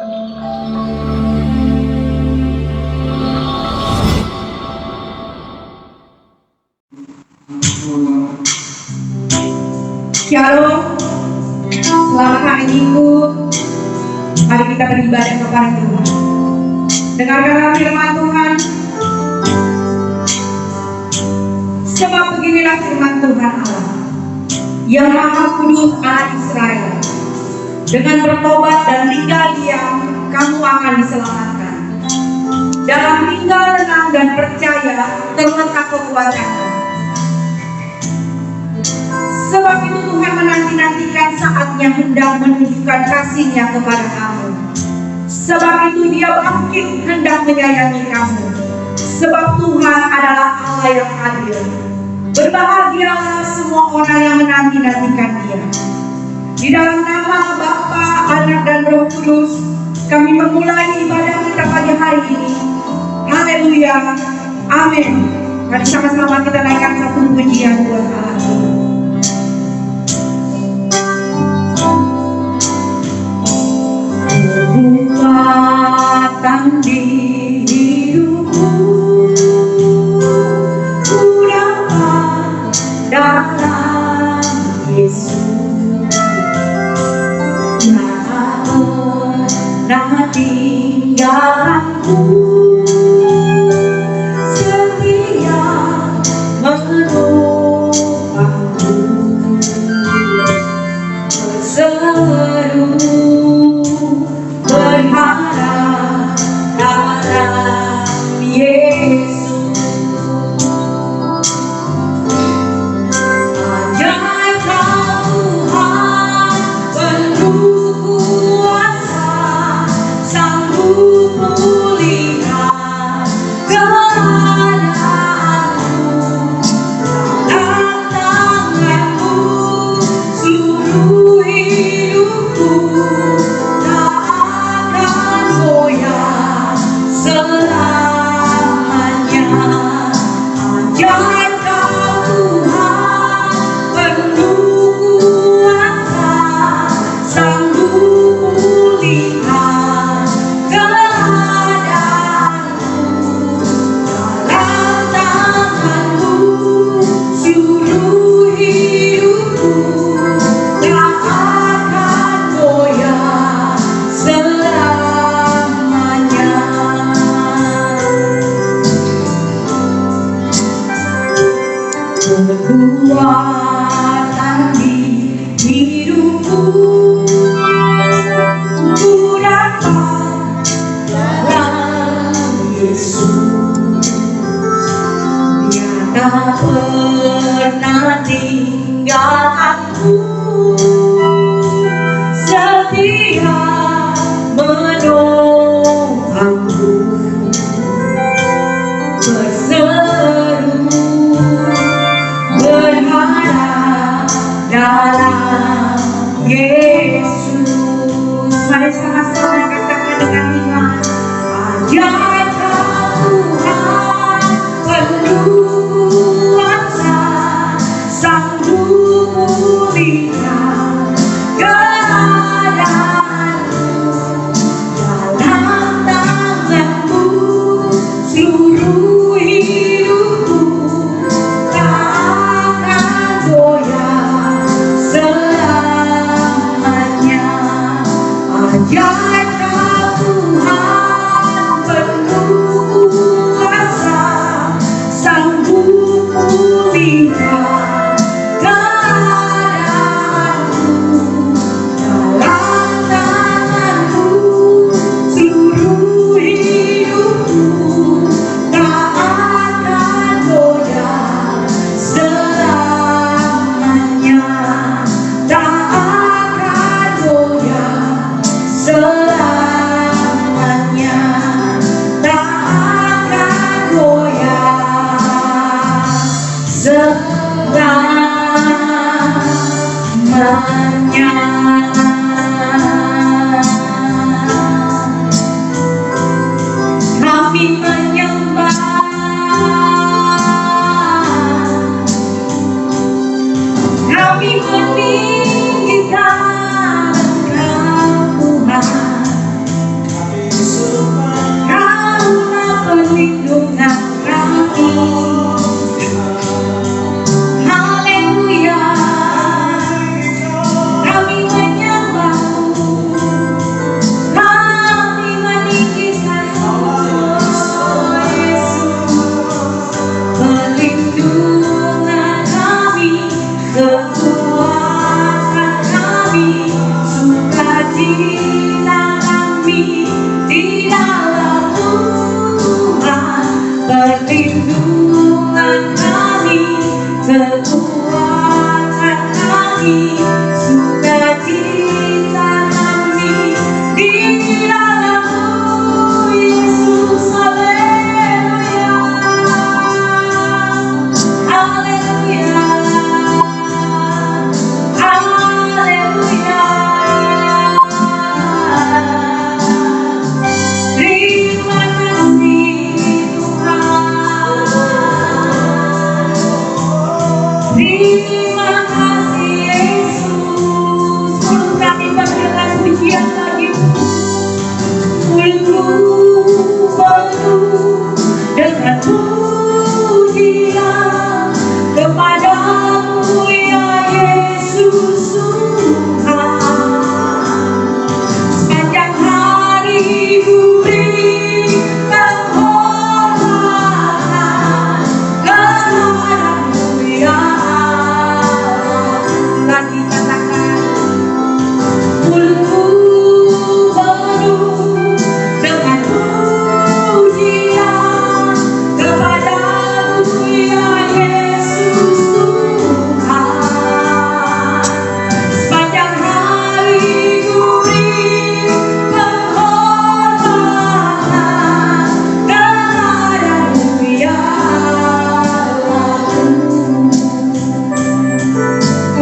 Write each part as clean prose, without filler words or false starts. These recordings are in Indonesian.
Shalom, selamat hari Minggu. Mari kita beribadah kepada Tuhan. Dengarkanlah firman Tuhan. Sebab beginilah firman Tuhan Allah, yang Maha Kudus Allah Israel. Dengan bertobat dan tinggal diam, kamu akan diselamatkan. Dalam tinggal tenang dan percaya terletak kekuatanmu. Sebab itu Tuhan menanti-nantikan saatnya hendak menunjukkan kasih-Nya kepada kamu. Sebab itu Dia bangkit hendak menyayangi kamu. Sebab Tuhan adalah Allah yang adil. Berbahagialah semua orang yang menanti-nantikan Dia. Di dalam nama Bapa, Anak dan Roh Kudus, kami memulai ibadah kita pagi hari ini. Haleluya, amin. Mari sama-sama kita naikkan satu pujian buat Allah. Kekuatan di hidupku ku dapat dalam Yesus. Tak pernah tinggalku, setia menopangku, berseru berharap dalam Yesus. Ajaib Tuhan penuh kuasa, sanggup pulihkan keadaanku. Dalam tangan-Mu seluruh hidupku kekuatan di hidupku ku dapat dalam Yesus. Dia tak pernah tinggal aku, setia menopangku, berseru berharap dalam Yesus. Mari sama-sama katakan dengan iman. Ajaib Tuhan penuh kuasa, sanggup pulihkan keadaanku. Dalam tangan-Mu seluruh hidupku ajaib Tuhan penuh kuasa, sanggup pulihkan keadaanku. Dalam tangan-Mu seluruh hidupku tak akan goyah selamanya, tak akan goyah selamanya, tak akan goyah selamanya. Kami menyembah, kami meninggikan Engkau Tuhan.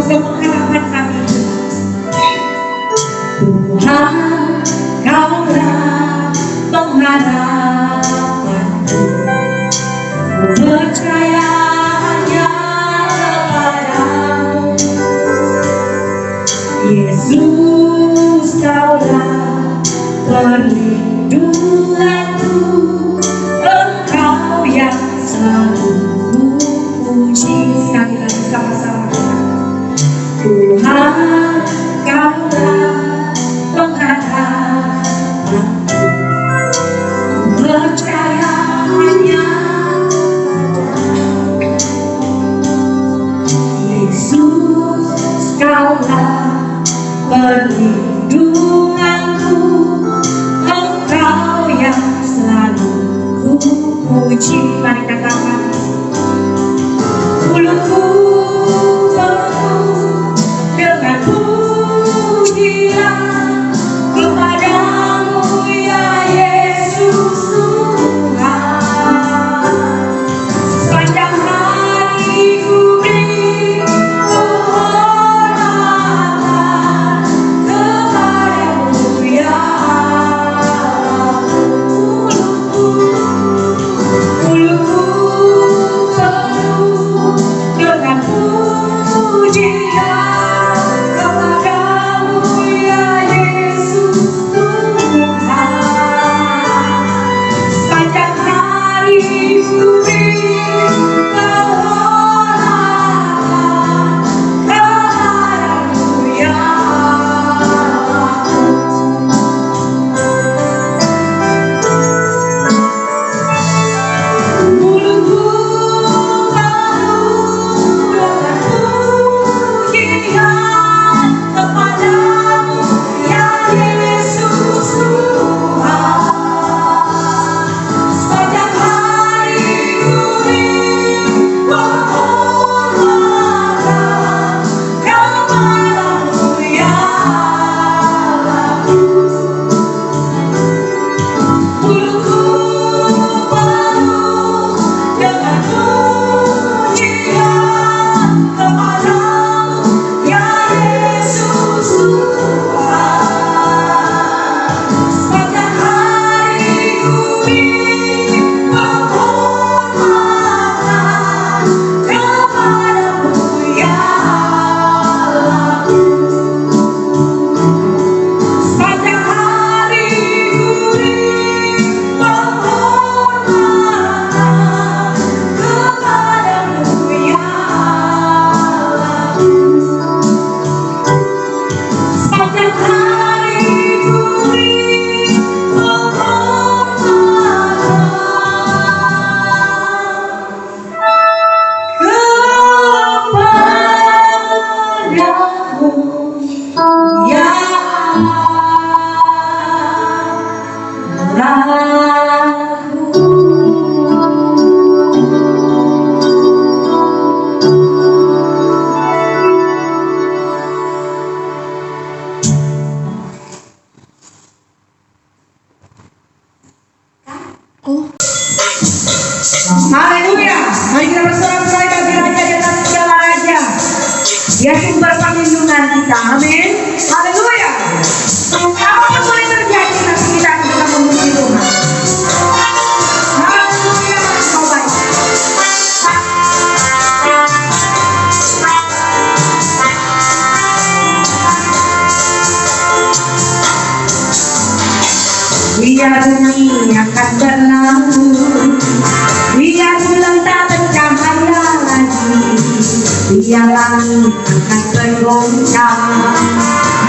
juga pengharapan kami. Tuhan, Kaulah pengharapanku, ku percaya hanya kepadamu. Yesus, Kaulah perlindunganku, Engkau yang selalu ku puji. Sekali lagi sama-sama. Tuhan, Kaulah pengharapanku, ku percaya hanya Yesus, Kaulah perlindunganku, Engkau yang selalu ku puji. Mari katakan, mulutku penuh dengan pujian kepadamu ya Yesus Tuhan. Sepanjang hari ku beri penghormatan kepadamu ya mulutku penuh dengan pujian kepadamu ya Yesus Tuhan. Sepanjang hari ku beri penghormatan kepadamu ya mulutku penuh dengan pujian kepadamu ya Yesus Tuhan. Sepanjang hari ku beri penghormatan kepadamu ya mulutku penuh dengan pujian kepadamu ya Yesus Tuhan. Sepanjang hari ku beri penghormatan kepadamu ya sepanjang hari ku beri penghormatan kepadamu ya sepanjang hari ku beri penghormatan kepadamu ya Haleluya. Mari kita bersorak-sorai bagi Raja di atas segala raja. Dia sumber perlindungan kita. Amin. Haleluya. Apapun boleh terjadi, tapi kita akan tetap memuji Tuhan. Haleluya. Kau baik. Biar bumi akan berlalu, biar bulan tak bercahaya lagi, biar langit akan bergoncang,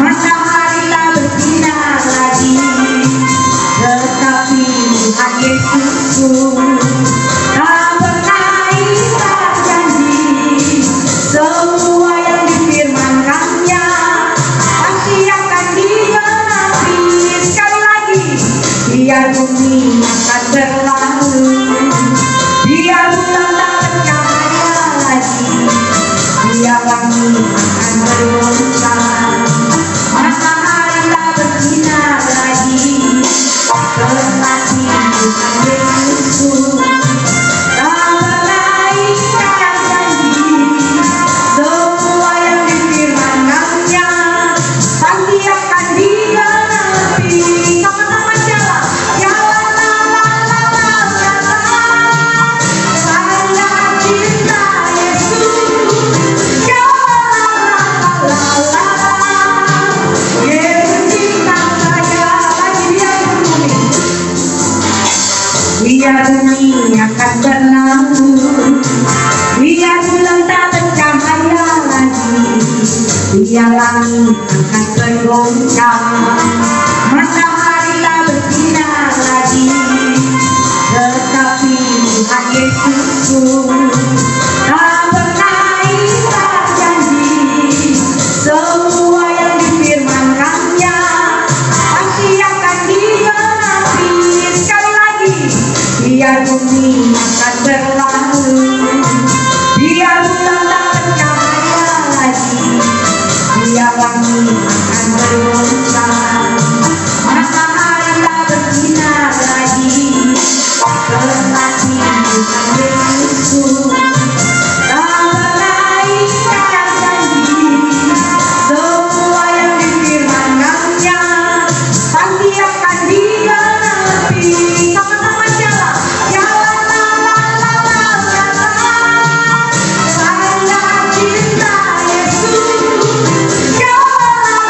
matahari tak bersinar lagi, tetapi Tuhan Yesusku tak pernah ingkar janji. Semua yang difirmankannya pasti akan digenapi. Sekali lagi, biar bumi akan berlalu, biar bulan tak bercahaya lagi, biar langit akan bergoncang, Dia langit akan bergoncang, matahari tak bersinar lagi, tetapi Tuhan Yesusku tak pernah ingkar janji. Semua yang difirmankannya pasti akan digenapi. Sekali lagi, biar bumi akan berlalu, biar bulan tak bercahaya lagi, biar langit akan bergoncang, matahari tak bersinar lagi, tetapi Tuhan Yesusku tak pernah ingkar janji. Semua yang difirmankannya pasti akan digenapi. Sama-sama jalan, jalan, karena cinta Yesus. Jalan,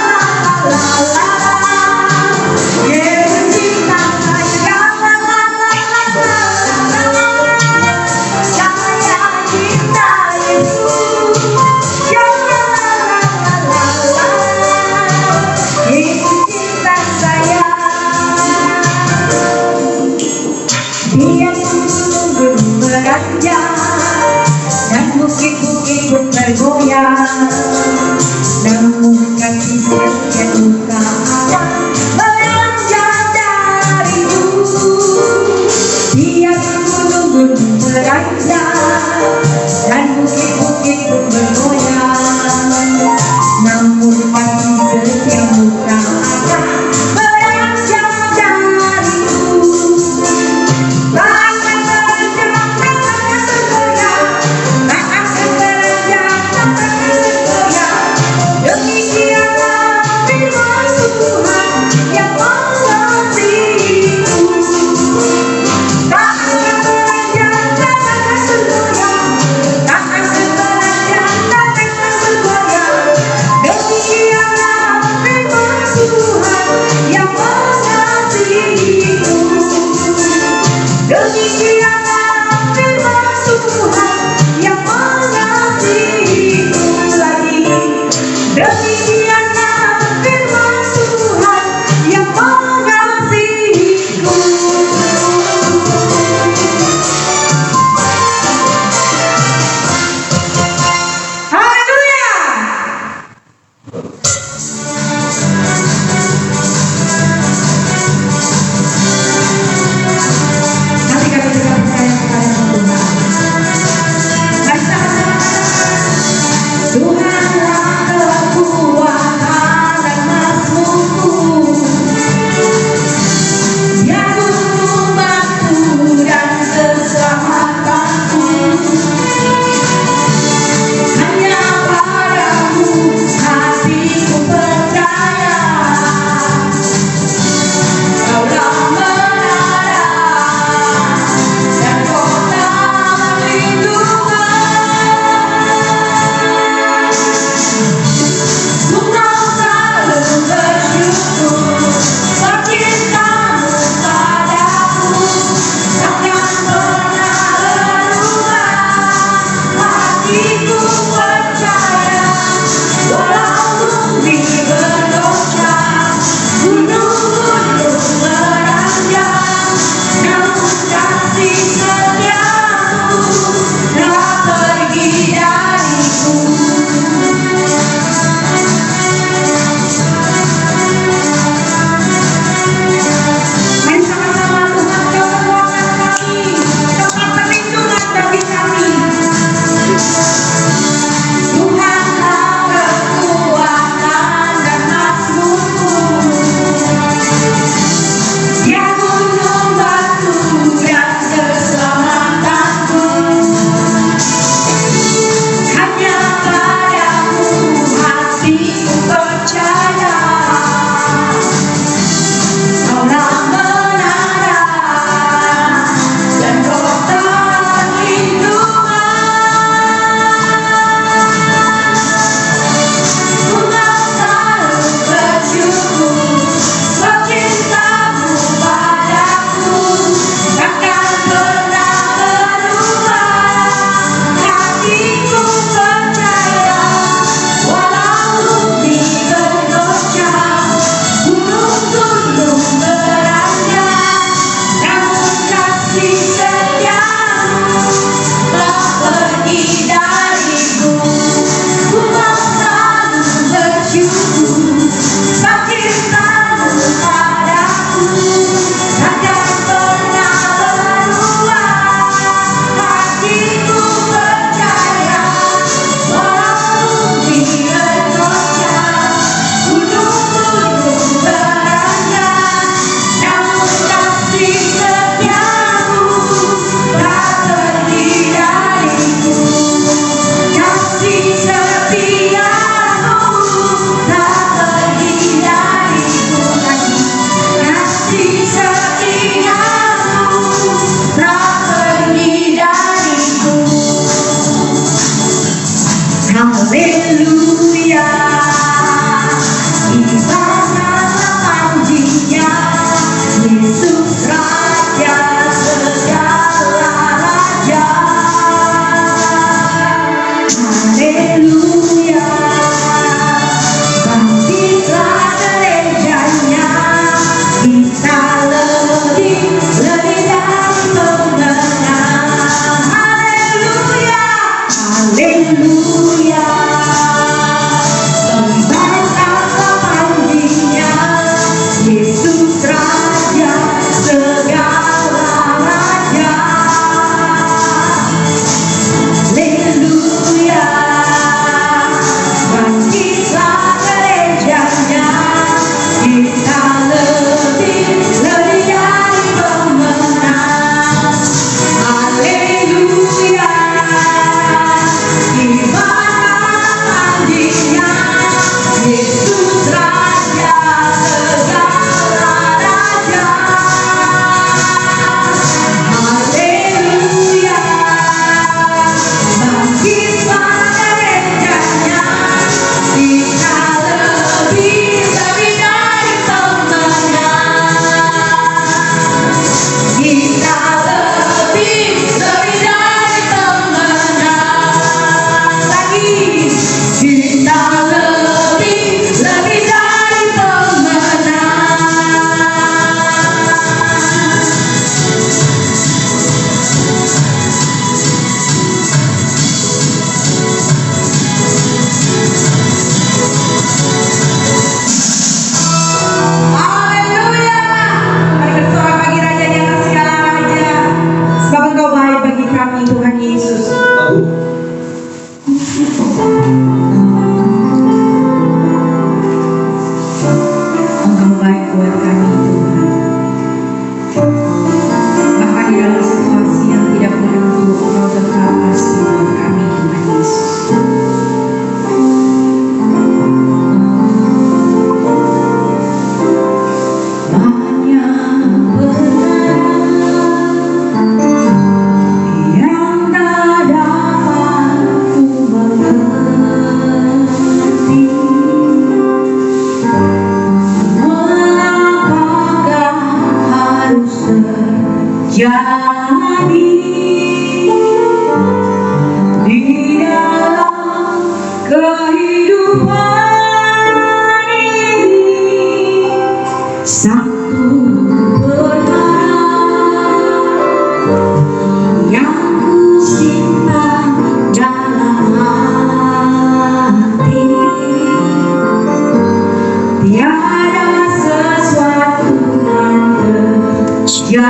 Tiada sesuatu yang terjadi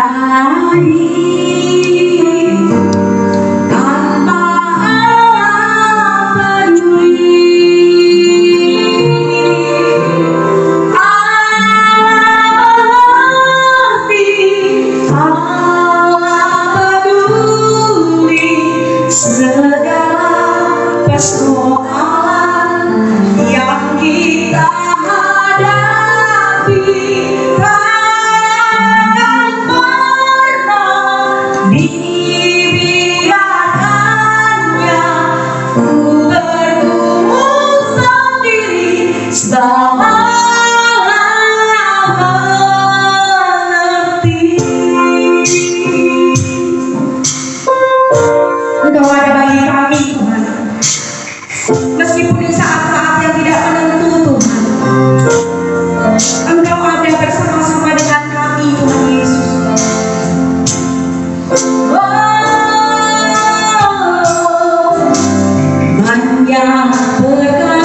tanpa Allah peduli. Allah mengerti, Allah peduli segala persoalan yang kita hadapi. Takkan pernah dibiarkannya ku bergumul sendiri selama mengerti. Engkau ada bagi kami, Tuhan. Meskipun di saat-saat yang tidak menentu, Tuhan, Engkau ada bersama-sama dengan kami, Tuhan Yesus. Oh, banyak perkara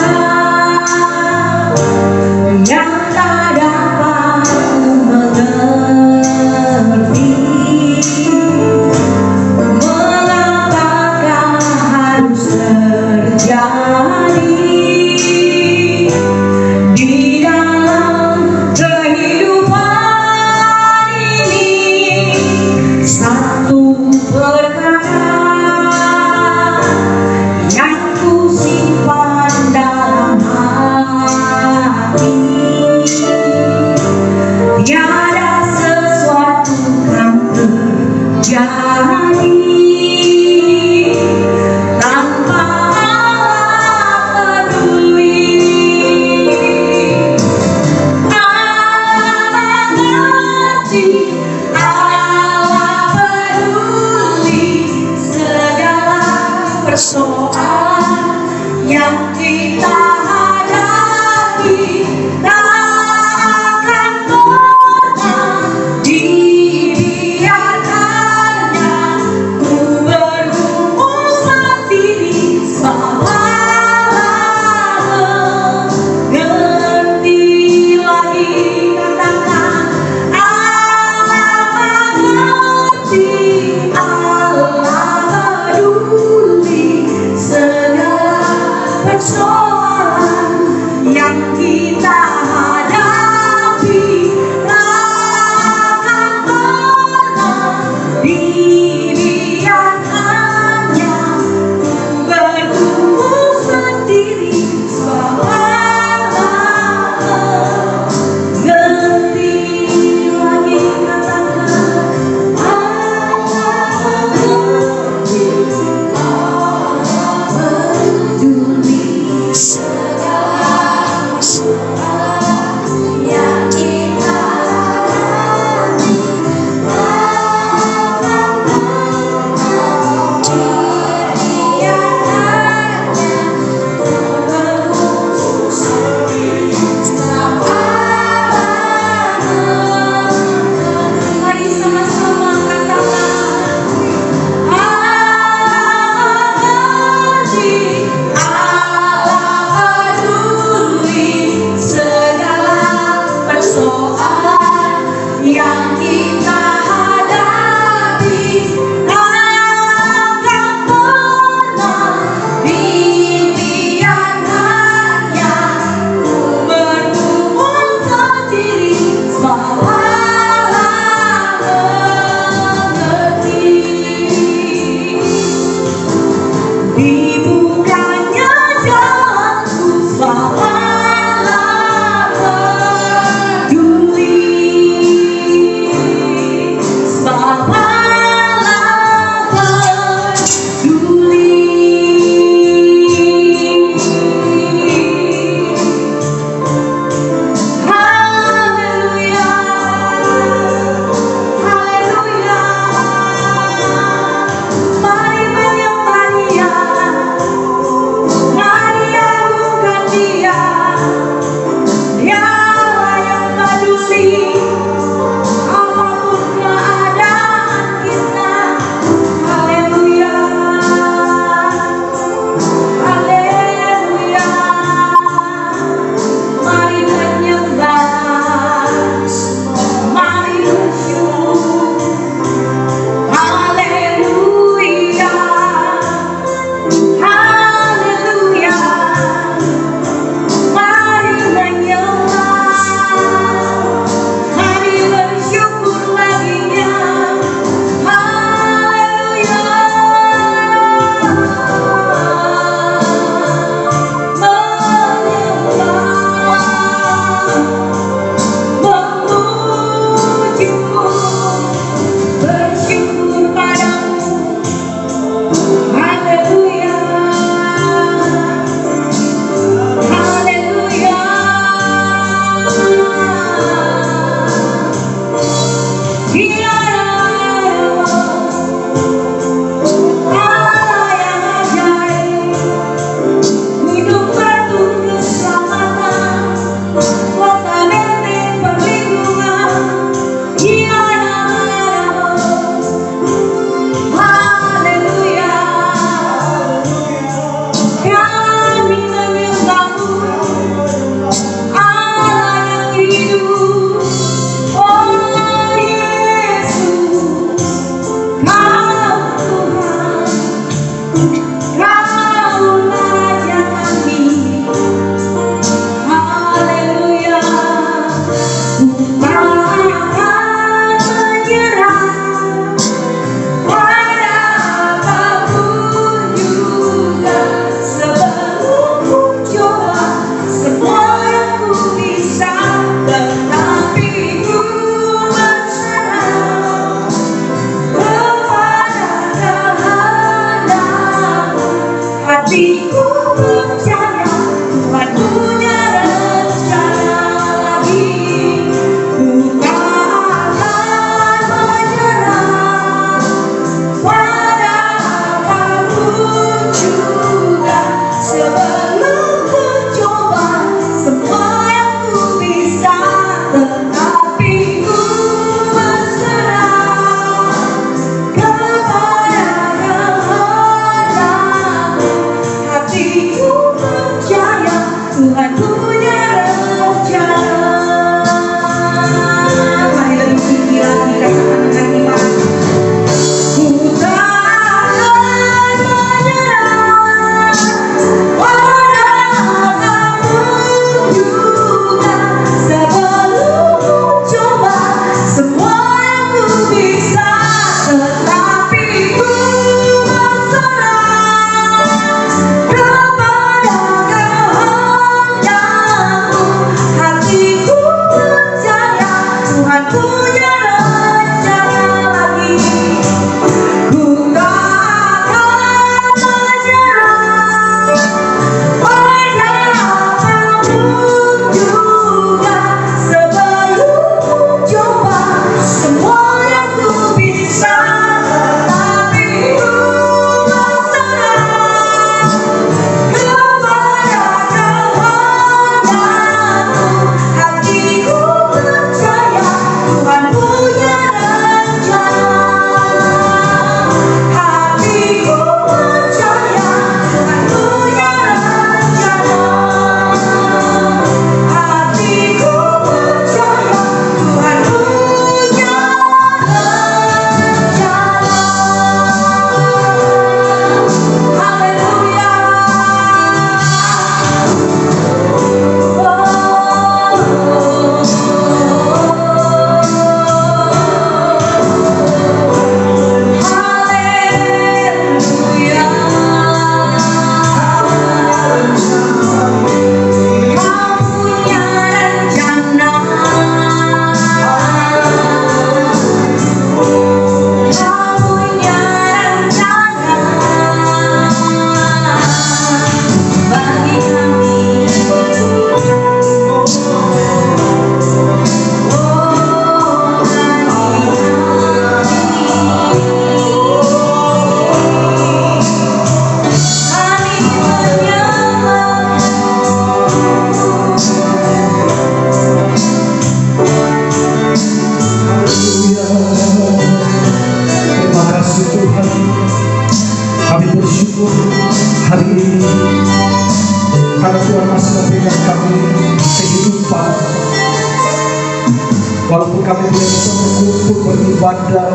Walaupun kami tidak bisa berkumpul beribadah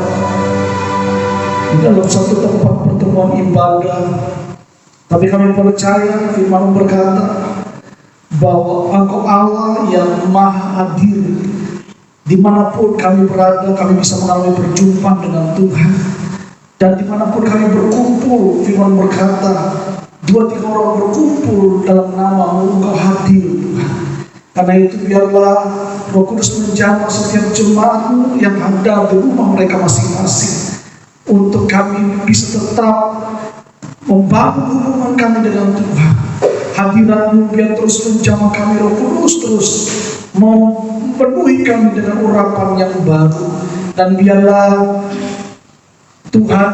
di dalam satu tempat pertemuan ibadah, tapi kami percaya firman berkata bahwa Engkau Allah yang maha adil. Dimanapun kami berada, kami bisa mengalami perjumpaan dengan Tuhan. Dan dimanapun kami berkumpul, firman berkata, 2-3 orang berkumpul dalam nama-Mu, Engkau hadir Tuhan. Karena itu biarlah Roh Kudus menjamah setiap jemaat-Mu yang ada di rumah mereka masing-masing, untuk kami bisa tetap membangun hubungan kami dengan Tuhan. Hadirat-Mu biar terus menjamah kami, Roh Kudus terus memenuhi kami dengan urapan yang baru. Dan biarlah Tuhan,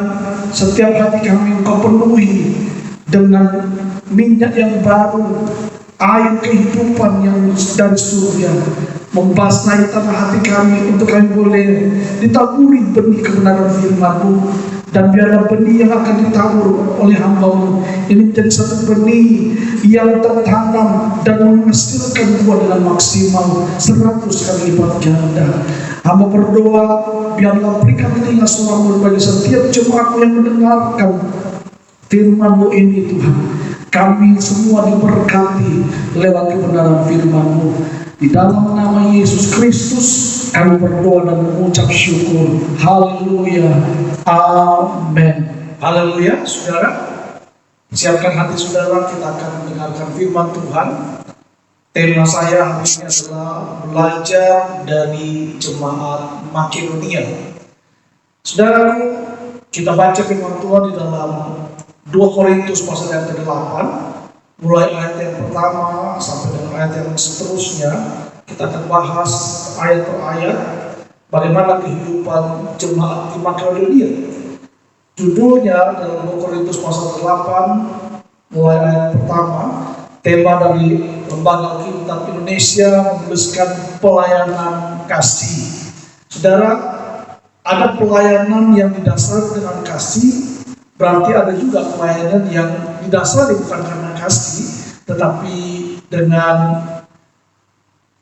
setiap hati kami Engkau penuhi dengan minyak yang baru, air kehidupan yang dari surga, membasahi tanah hati kami untuk kami boleh ditaburi benih kebenaran firman-Mu. Dan biarlah benih yang akan ditabur oleh hamba-Mu ini menjadi satu benih yang tertanam dan menghasilkan buah dengan maksimal 100 kali lipat ganda. Hamba berdoa, biarlah berikan telinga suara-Mu bagi setiap jemaat yang mendengarkan firman-Mu ini Tuhan. Kami semua diberkati lewat kebenaran firman-Mu. Di dalam nama Yesus Kristus kami berdoa dan mengucap syukur. Haleluya. Amin. Haleluya. Saudara, siapkan hati saudara, kita akan mendengarkan firman Tuhan. Tema saya hari ini adalah belajar dari jemaat Makedonia. Saudara, kita baca firman Tuhan di dalam 2 Korintus pasal yang ke-8, mulai ayat yang pertama sampai dengan ayat yang seterusnya. Kita akan bahas ayat per ayat bagaimana kehidupan jemaat di Makedonia. Judulnya dalam 2 Korintus pasal 8 mulai ayat pertama, tema dari Lembaga Alkitab Indonesia menuliskan pelayanan kasih. Saudara, ada pelayanan yang didasari dengan kasih, berarti ada juga pelayanan yang didasari bukan karena kasih, tetapi dengan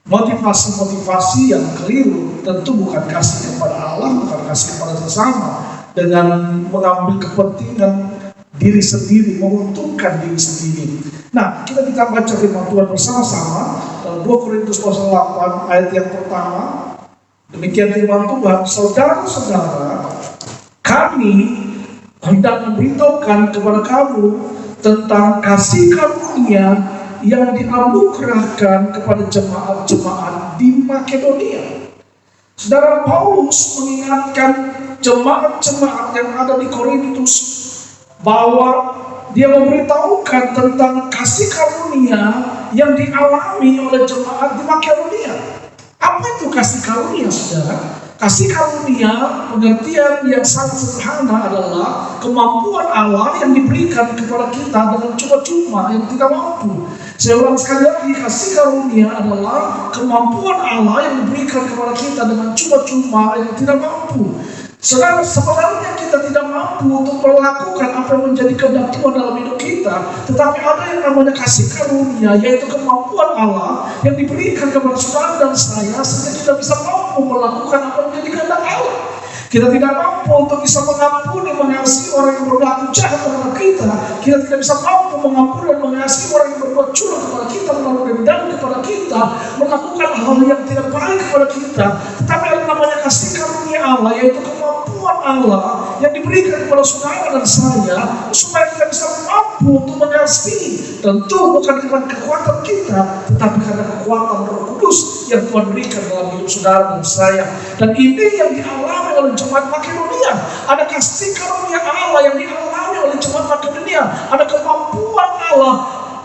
motivasi-motivasi yang keliru. Tentu bukan kasih kepada Allah, bukan kasih kepada sesama, dengan mengambil kepentingan diri sendiri, menguntungkan diri sendiri. Nah, kita baca firman Tuhan bersama-sama dalam 2 Korintus pasal 8 ayat yang pertama. Demikian firman Tuhan, saudara-saudara, kami hendak memberitahukan kepada kamu tentang kasih karunia yang dianugerahkan kepada jemaat-jemaat di Makedonia. Saudara, Paulus mengingatkan jemaat-jemaat yang ada di Korintus bahwa dia memberitahukan tentang kasih karunia yang dialami oleh jemaat di Makedonia. Apa itu kasih karunia, saudara? Kasih karunia, pengertian yang sangat sederhana adalah kemampuan Allah yang diberikan kepada kita dengan cuma-cuma yang tidak mampu. Saya ulang sekali lagi, kasih karunia adalah kemampuan Allah yang diberikan kepada kita dengan cuma-cuma yang tidak mampu. Sebenarnya kita tidak mampu untuk melakukan apa yang menjadi kehendak Tuhan dalam hidup kita, tetapi ada yang namanya kasih karunia, yaitu kemampuan Allah yang diberikan kepada saudara dan saya sehingga kita bisa mampu melakukan apa yang menjadi kehendak Allah. Kita tidak mampu untuk bisa mengampuni, mengasihi orang yang berlaku jahat kepada kita. Kita tidak bisa mampu mengampuni dan mengasihi orang yang berbuat curang kepada kita, menaruh dendam kepada kita, melakukan hal yang tidak baik kepada kita. Tetapi ada namanya kasih karunia Allah, yaitu kemampuan Allah yang diberikan kepada saudara dan saya supaya kita bisa mampu untuk mengasihi. Tentu bukan dengan kekuatan kita, tetapi karena kekuatan Roh Kudus yang Tuhan berikan dalam hidup saudara dan saya. Dan ini yang dialami oleh jemaat Makedonia. Ada kasih karunia Allah yang dialami oleh jemaat Makedonia. Ada kemampuan Allah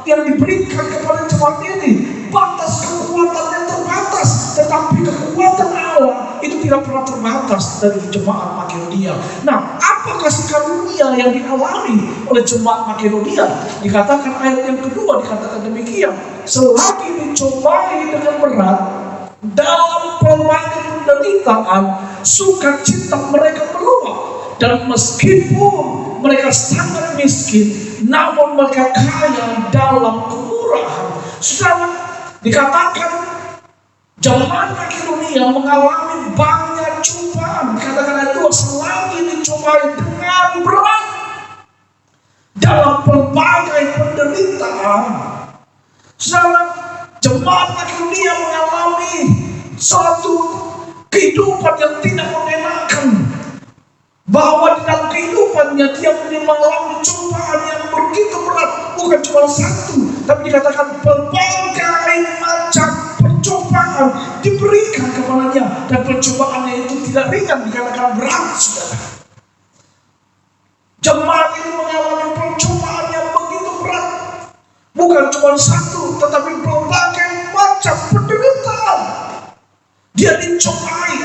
yang diberikan kepada jemaat ini. Batas kekuatannya terbatas, tetapi kekuatan Allah itu tidak pernah terbatas dari jemaat Makedonia. Nah, apa kasih karunia yang dialami oleh jemaat Makedonia? Dikatakan ayat yang kedua, dikatakan demikian, selagi dicobai dengan berat dalam pelbagai penderitaan, sukacita mereka meluap, dan meskipun mereka sangat miskin, namun mereka kaya dalam kemurahan. Saudara, dikatakan Jemaat Makedonia mengalami banyak cobaan. Katakan itu selagi dicobai dengan berat dalam berbagai penderitaan. Saudara, jemaat Makedonia mengalami suatu kehidupan yang tidak mengenakan, bahwa di dalam kehidupannya dia mengalami cobaan yang begitu berat, bukan cuma satu, tapi dikatakan berbagai macam percobaan diberikan kepadanya, dan percobaannya itu tidak ringan, dikatakan berat, saudara. Jemaat ini mengalami percobaan yang begitu berat, bukan cuma satu, tetapi berbagai macam penderitaan. Dia dicobai,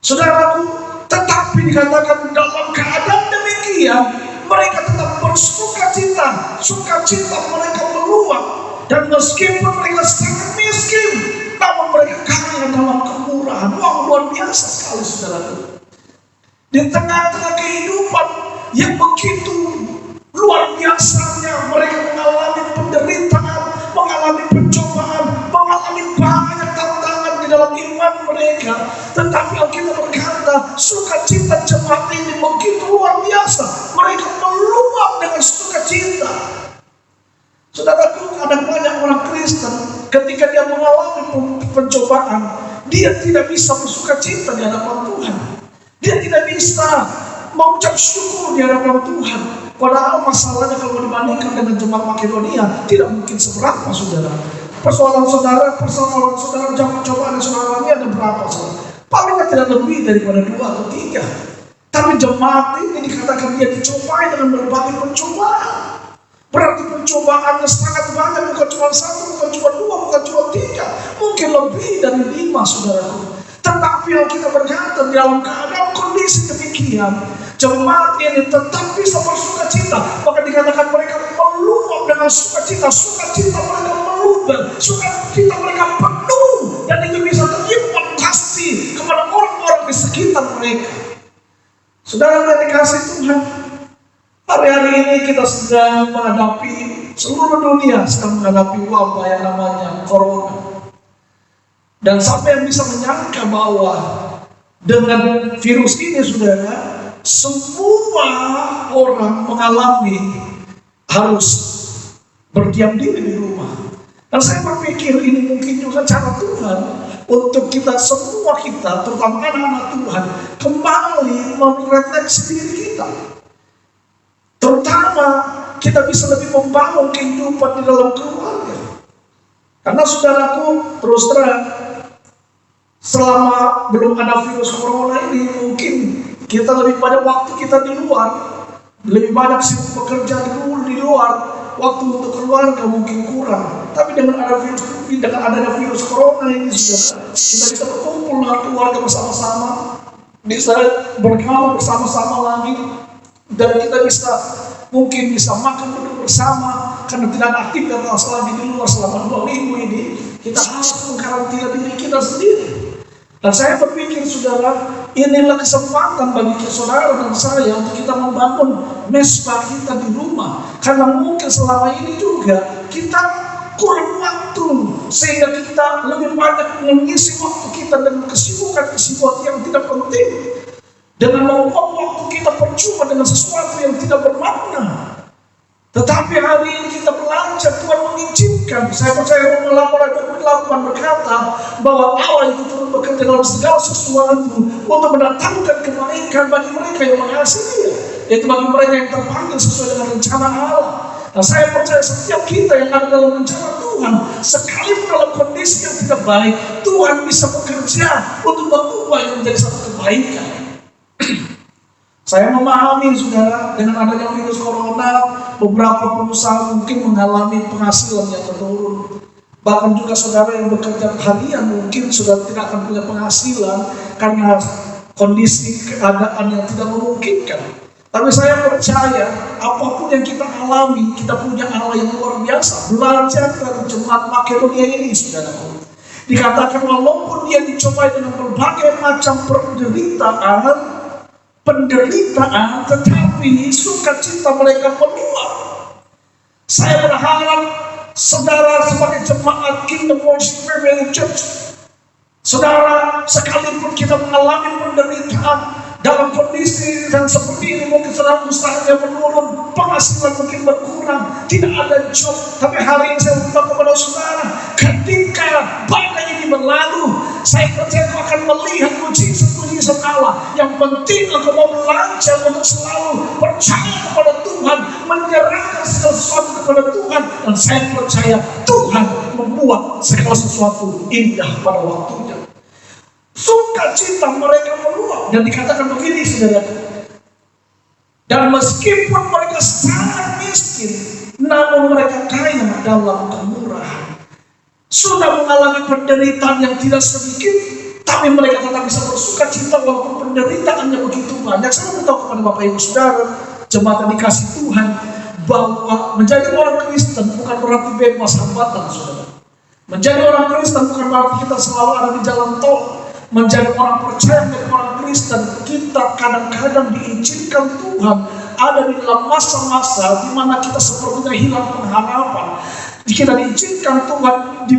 saudaraku, tetapi dikatakan dalam keadaan demikian mereka tetap bersuka cita. Sukacita mereka meluap, dan meskipun mereka sangat miskin, namun mereka kaya dalam kemurahan. Wah, luar biasa sekali, saudaraku. Di tengah-tengah kehidupan yang begitu luar biasanya, mereka mengalami penderitaan, mengalami pencobaan, mengalami banyak tantangan di dalam iman mereka. Tetapi Alkitab berkata, sukacita jemaat ini begitu luar biasa. Mereka meluap dengan sukacita. Saudaraku, ada banyak orang Kristen ketika dia mengalami pencobaan, dia tidak bisa bersukacita di hadapan Tuhan. Dia tidak bisa mengucap syukur di hadapan Tuhan. Padahal masalahnya kalau dibandingkan dengan jemaat Makedonia tidak mungkin seberapa, saudara. Persoalan saudara jam cobaan saudara ini ada berapa, saudara? Paling tidak lebih daripada 2 atau 3. Tapi jemaat ini dikatakan dia dicobai dengan berbagai pencobaan. Berarti pencobaannya sangat banyak, bukan cuma 1, bukan cuma 2, bukan cuma 3, mungkin lebih dari 5, saudaraku. Tetapi Alkitab berkata dalam keadaan kondisi demikian, jemaat ini tetap bisa bersukacita. Maka dikatakan mereka meluap dengan sukacita. Sukacita mereka meluber, sukacita mereka penuh, dan itu bisa terlimpah kasih kepada orang-orang di sekitar mereka. Saudara yang dikasih Tuhan, hari-hari ini kita sedang menghadapi, seluruh dunia sedang menghadapi wabah yang namanya corona. Dan siapa yang bisa menyangka bahwa dengan virus ini, saudara, semua orang mengalami harus berdiam diri di rumah. Dan saya berpikir ini mungkin juga cara Tuhan untuk kita semua, terutama anak-anak Tuhan, kembali merefleksi diri kita. Terutama kita bisa lebih membangun kehidupan di dalam keluarga. Karena saudaraku, terus terang, selama belum ada virus corona ini, mungkin kita lebih banyak waktu kita di luar, lebih banyak sibuk bekerja di luar, waktu untuk keluarga mungkin kurang. Tapi dengan adanya virus corona ini, saudara, kita bisa berkumpul dengan keluarga bersama-sama, bisa bergaul bersama-sama lagi, dan kita mungkin bisa makan duduk bersama. Karena tidak ada aktivitas lagi di luar selama 2 minggu ini, kita harus mengkarantina diri kita sendiri. Dan saya berpikir, saudara, inilah kesempatan bagi saudara dan saya untuk kita membangun mesbah kita di rumah. Karena mungkin selama ini juga kita kurang waktu, sehingga kita lebih banyak mengisi waktu kita dengan kesibukan-kesibukan yang tidak penting, dengan membuat waktu kita percuma dengan sesuatu yang tidak bermakna. Tetapi hari ini kita belajar, Tuhan mengizinkan. Saya percaya Roma 8:28 berkata bahwa Allah itu turut bekerja dalam segala sesuatu untuk mendatangkan kebaikan bagi mereka yang mengasihi Dia, yaitu bagi mereka yang terpanggil sesuai dengan rencana Allah. Nah, saya percaya setiap kita yang ada dalam rencana Tuhan, sekalipun dalam kondisi yang tidak baik, Tuhan bisa bekerja untuk mengubah yang menjadi satu kebaikan. Saya memahami, saudara, dengan adanya virus corona, beberapa perusahaan mungkin mengalami penghasilan yang menurun. Bahkan juga saudara yang bekerja harian mungkin sudah tidak akan punya penghasilan karena kondisi keadaan yang tidak memungkinkan. Tapi saya percaya, apapun yang kita alami, kita punya Allah yang luar biasa. Belajar dari jemaat Makedonia ini, saudaraku. Dikatakan walaupun dia dicobai dengan berbagai macam penderitaan, tetapi sukacita mereka meluap. Saya berharap saudara sebagai jemaat Kingdom Worship Family Church, Saudara, sekalipun kita mengalami penderitaan dalam kondisi yang seperti ini, mungkin saudara usahanya menurun, penghasilan mungkin berkurang, tidak ada job. Tapi hari ini saya berkata kepada saudara, ketika badai ini berlalu, saya percaya kau akan melihat mujizat-mujizat Allah. Yang penting engkau mau belajar untuk selalu percaya kepada Tuhan, menyerahkan segala sesuatu kepada Tuhan, dan saya percaya Tuhan membuat segala sesuatu indah pada waktunya. Sukacita mereka meluap, dan dikatakan begini saudara, dan meskipun mereka sangat miskin, namun mereka kaya dalam kemurahan. Sudah mengalami penderitaan yang tidak sedikit, tapi mereka tetap bisa bersukacita walaupun penderitaannya begitu banyak. Saya beritahu kepada Bapak Ibu Saudara, jemaat yang dikasih Tuhan, bahwa menjadi orang Kristen bukan berarti bebas hambatan, saudara. Menjadi orang Kristen bukan berarti kita selalu ada di jalan tol. Menjadi orang percaya, menjadi orang Kristen, kita kadang-kadang diizinkan Tuhan ada di dalam masa-masa di mana kita sepertinya hilang pengharapan. Kita diizinkan Tuhan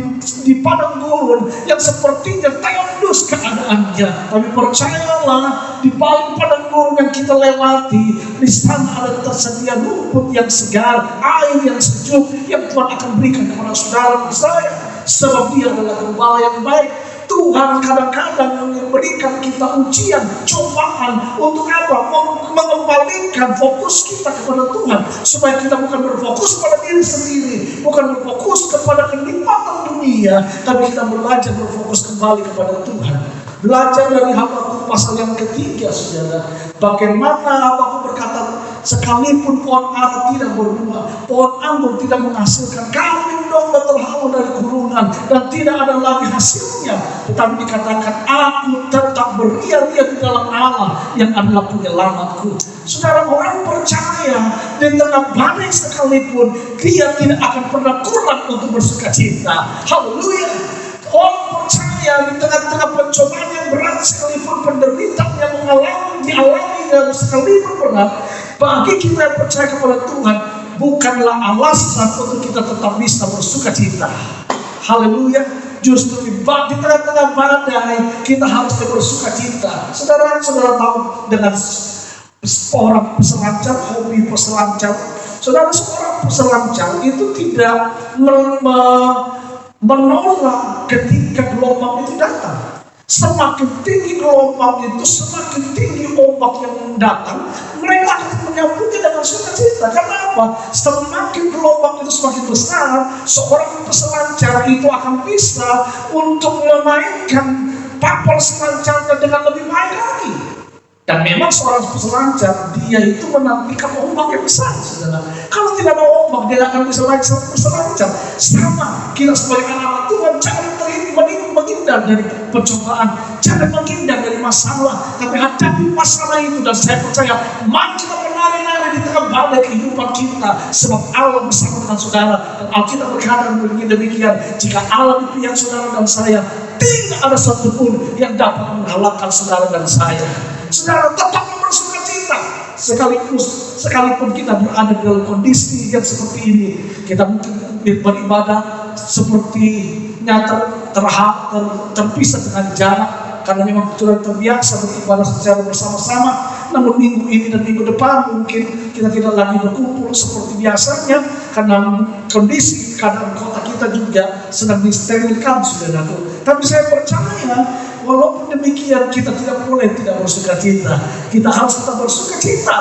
di padang gurun yang sepertinya tandus keadaannya. Tapi percayalah, di balik padang gurun yang kita lewati, di sana ada tersedia rumput yang segar, air yang sejuk, yang Tuhan akan berikan kepada saudara dan saya. Sebab Dia adalah gembala yang baik. Tuhan kadang-kadang memberikan kita ujian, cobaan, untuk apa? Mengembalikan fokus kita kepada Tuhan, supaya kita bukan berfokus pada diri sendiri, bukan berfokus kepada kenikmatan dunia, tapi kita belajar berfokus kembali kepada Tuhan. Belajar dari Habakuk pasal yang ketiga, saudara, bagaimana Habakuk berkata, sekalipun pohon ara tidak berbuah, pohon anggur tidak menghasilkan, kambing domba terhalau dari kurungan, dan tidak ada lagi hasilnya, tetapi dikatakan, aku tetap beria-ria di dalam Allah yang adalah penyelamatku. Saudara, orang percaya di tengah badai sekalipun, dia tidak akan pernah kurang untuk bersukacita. Haleluya. Orang percaya di tengah-tengah pencobaan yang berat sekalipun, penderitaan yang dialami dan sekalipun berat, bagi kita yang percaya kepada Tuhan, bukanlah alasan untuk kita tetap bisa bersukacita. Haleluya. Justru di tengah-tengah badai kita harus bersukacita. Saudara tahu, dengan seorang peselancar, hobi peselancar, saudara, seorang peselancar itu tidak menolak ketika gelombang itu datang. Semakin tinggi gelombang itu, semakin tinggi ombak yang datang, mereka akan menyambutnya dengan sukacita. Karena apa? Semakin gelombang itu semakin besar, seorang peselancar itu akan bisa untuk memainkan kapal selancarnya dengan lebih baik lagi. Dan memang seorang peselancar, dia itu menantikan ombak yang besar, saudara. Kalau tidak ada ombak, dia akan bisa naik sama peselancar. Sama, kita sebagai anak Tuhan, jangan menghindar dari pencobaan, jangan menghindar dari masalah, tapi hadapi masalah itu. Dan saya percaya, mari kita berlari-lari di tengah badai kehidupan kita, sebab Allah bersama dengan saudara. Dan Alkitab berkata demikian, jika Allah di pihak saudara dan saya, tidak ada satupun yang dapat mengalahkan saudara dan saya. Saudara, tetap bersukacita sekalipun kita berada dalam kondisi yang seperti ini. Kita mungkin beribadah sepertinya terpisah dengan jarak, karena memang sudah terbiasa beribadah secara bersama-sama. Namun minggu ini dan minggu depan mungkin kita tidak lagi berkumpul seperti biasanya, karena kondisi keadaan kota kita juga sedang disterilkan, saudaraku. Tapi saya percaya, walaupun demikian, kita tidak boleh tidak bersukacita. Kita harus tetap bersukacita,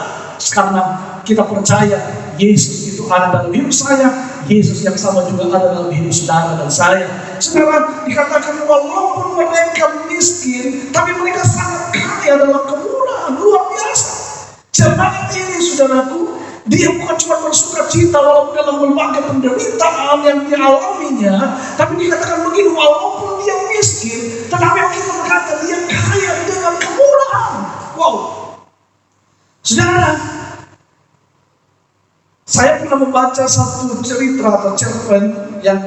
karena kita percaya Yesus itu ada dalam hidup saya, Yesus yang sama juga ada dalam hidup saudara dan saya. Saudara, dikatakan walaupun mereka miskin, tapi mereka sangat kaya dalam kemurahan, luar biasa. Jemaat ini, saudaraku, dia bukan cuma bersukacita walaupun dalam berbagai penderitaan yang dialaminya, tapi dikatakan begini, walaupun dia miskin, tetapi kita berkata dia kaya dengan kemurahan. Wow. Saudara, saya pernah membaca satu cerita atau cerpen yang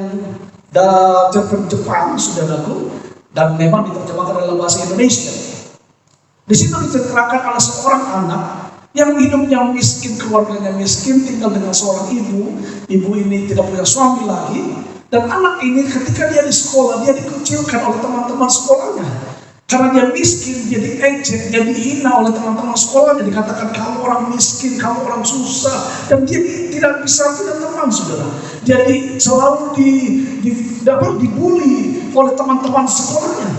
cerpen Jepang, saudaraku, dan memang diterjemahkan dalam bahasa Indonesia. Di situ diceritakan ada seorang anak yang hidupnya miskin, keluarganya miskin, tinggal dengan seorang ibu. Ibu ini tidak punya suami lagi, Dan anak ini ketika dia di sekolah, dia dikucilkan oleh teman-teman sekolahnya. Karena dia miskin, jadi ejek, dia dihina oleh teman-teman sekolahnya. Dikatakan kamu orang miskin, kamu orang susah. Dan dia tidak bisa punya teman, saudara. Jadi selalu dibully oleh teman-teman sekolahnya.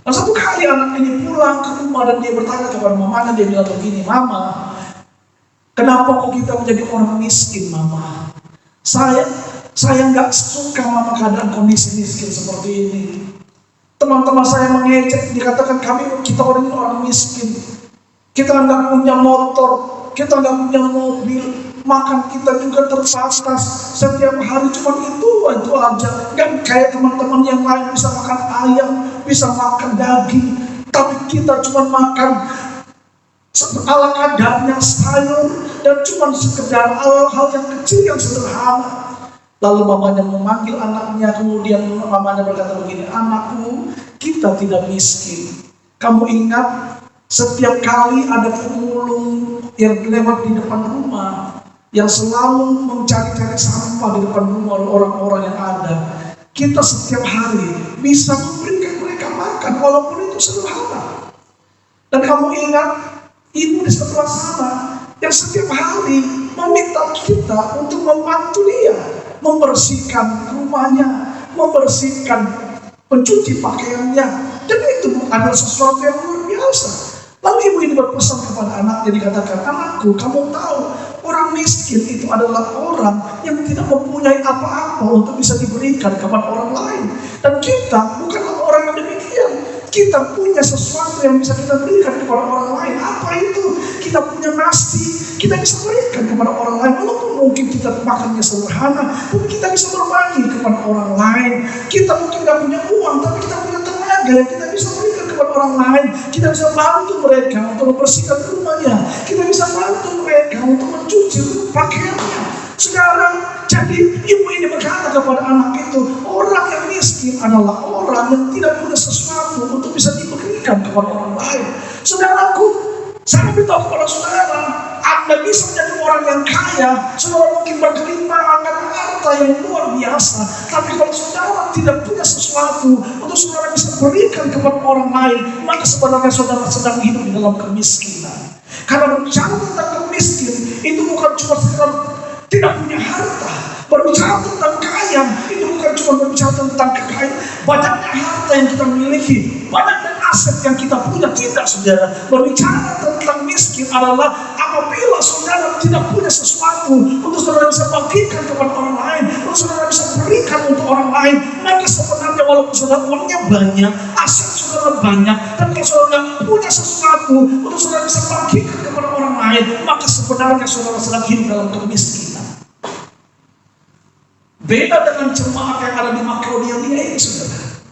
Nah, satu kali anak ini pulang ke rumah dan dia bertanya kepada mamanya, dia bilang begini, "Mama, kenapa kok kita menjadi orang miskin, Mama? Saya nggak suka Mama keadaan kondisi miskin seperti ini. Teman-teman saya mengejek, dikatakan kita orang miskin. Kita nggak punya motor, kita nggak punya mobil, makan kita juga terbatas. Setiap hari cuma itu aja. Nggak kayak teman-teman yang lain bisa makan ayam, bisa makan daging, tapi kita cuma makan ala kadarnya sayur dan cuma sekedar hal-hal yang kecil yang sederhana." Lalu mamanya memanggil anaknya, kemudian mamanya berkata begini, "Anakku, kita tidak miskin. Kamu ingat setiap kali ada pemulung yang lewat di depan rumah, yang selalu mencari-cari sampah di depan rumah orang-orang yang ada. Kita setiap hari bisa memberikan mereka makan, walaupun itu sederhana. Dan kamu ingat ibu di sebelah sana yang setiap hari meminta kita untuk membantu dia, membersihkan rumahnya, membersihkan, mencuci pakaiannya. Jadi itu adalah sesuatu yang luar biasa." Lalu ibu ini berpesan kepada anaknya, dikatakan, "Anakku, kamu tahu orang miskin itu adalah orang yang tidak mempunyai apa-apa untuk bisa diberikan kepada orang lain. Dan kita bukanlah orang yang demikian. Kita punya sesuatu yang bisa kita berikan kepada orang lain. Apa itu? Kita punya nasi, kita bisa berikan kepada orang lain. Walaupun mungkin kita makannya sederhana, tapi kita bisa berbagi kepada orang lain. Kita mungkin tidak punya uang, tapi kita punya tenaga yang kita bisa berikan kepada orang lain. Kita bisa bantu mereka untuk membersihkan rumahnya. Kita bisa bantu mereka untuk mencuci pakaiannya." Saudara, jadi ibu ini berkata kepada anak itu, orang yang miskin adalah orang yang tidak punya sesuatu untuk bisa diberikan kepada orang lain. Saudaraku, saya beritahu kepada saudara, Anda bisa menjadi orang yang kaya, saudara mungkin berkelimpahan harta yang luar biasa, tapi kalau saudara tidak punya sesuatu untuk saudara bisa berikan kepada orang lain, maka sebenarnya saudara sedang hidup di dalam kemiskinan. Karena berbicara tentang kemiskin, itu bukan cuma sekedar tidak punya harta. Berbicara tentang kaya, itu bukan cuma berbicara tentang kekayaan, banyaknya harta yang kita miliki, banyaknya aset yang kita punya. Tidak, saudara. Berbicara tentang miskin adalah apabila saudara tidak punya sesuatu untuk saudara bisa bagikan kepada orang lain, untuk saudara bisa berikan untuk orang lain, maka sebenarnya walaupun saudara uangnya banyak, aset saudara banyak, tapi kalau saudara punya sesuatu untuk saudara bisa bagikan kepada orang lain, maka sebenarnya saudara sedang hidup dalam kemiskinan. Beda dengan jemaat yang ada di Makedonia ini, saudara.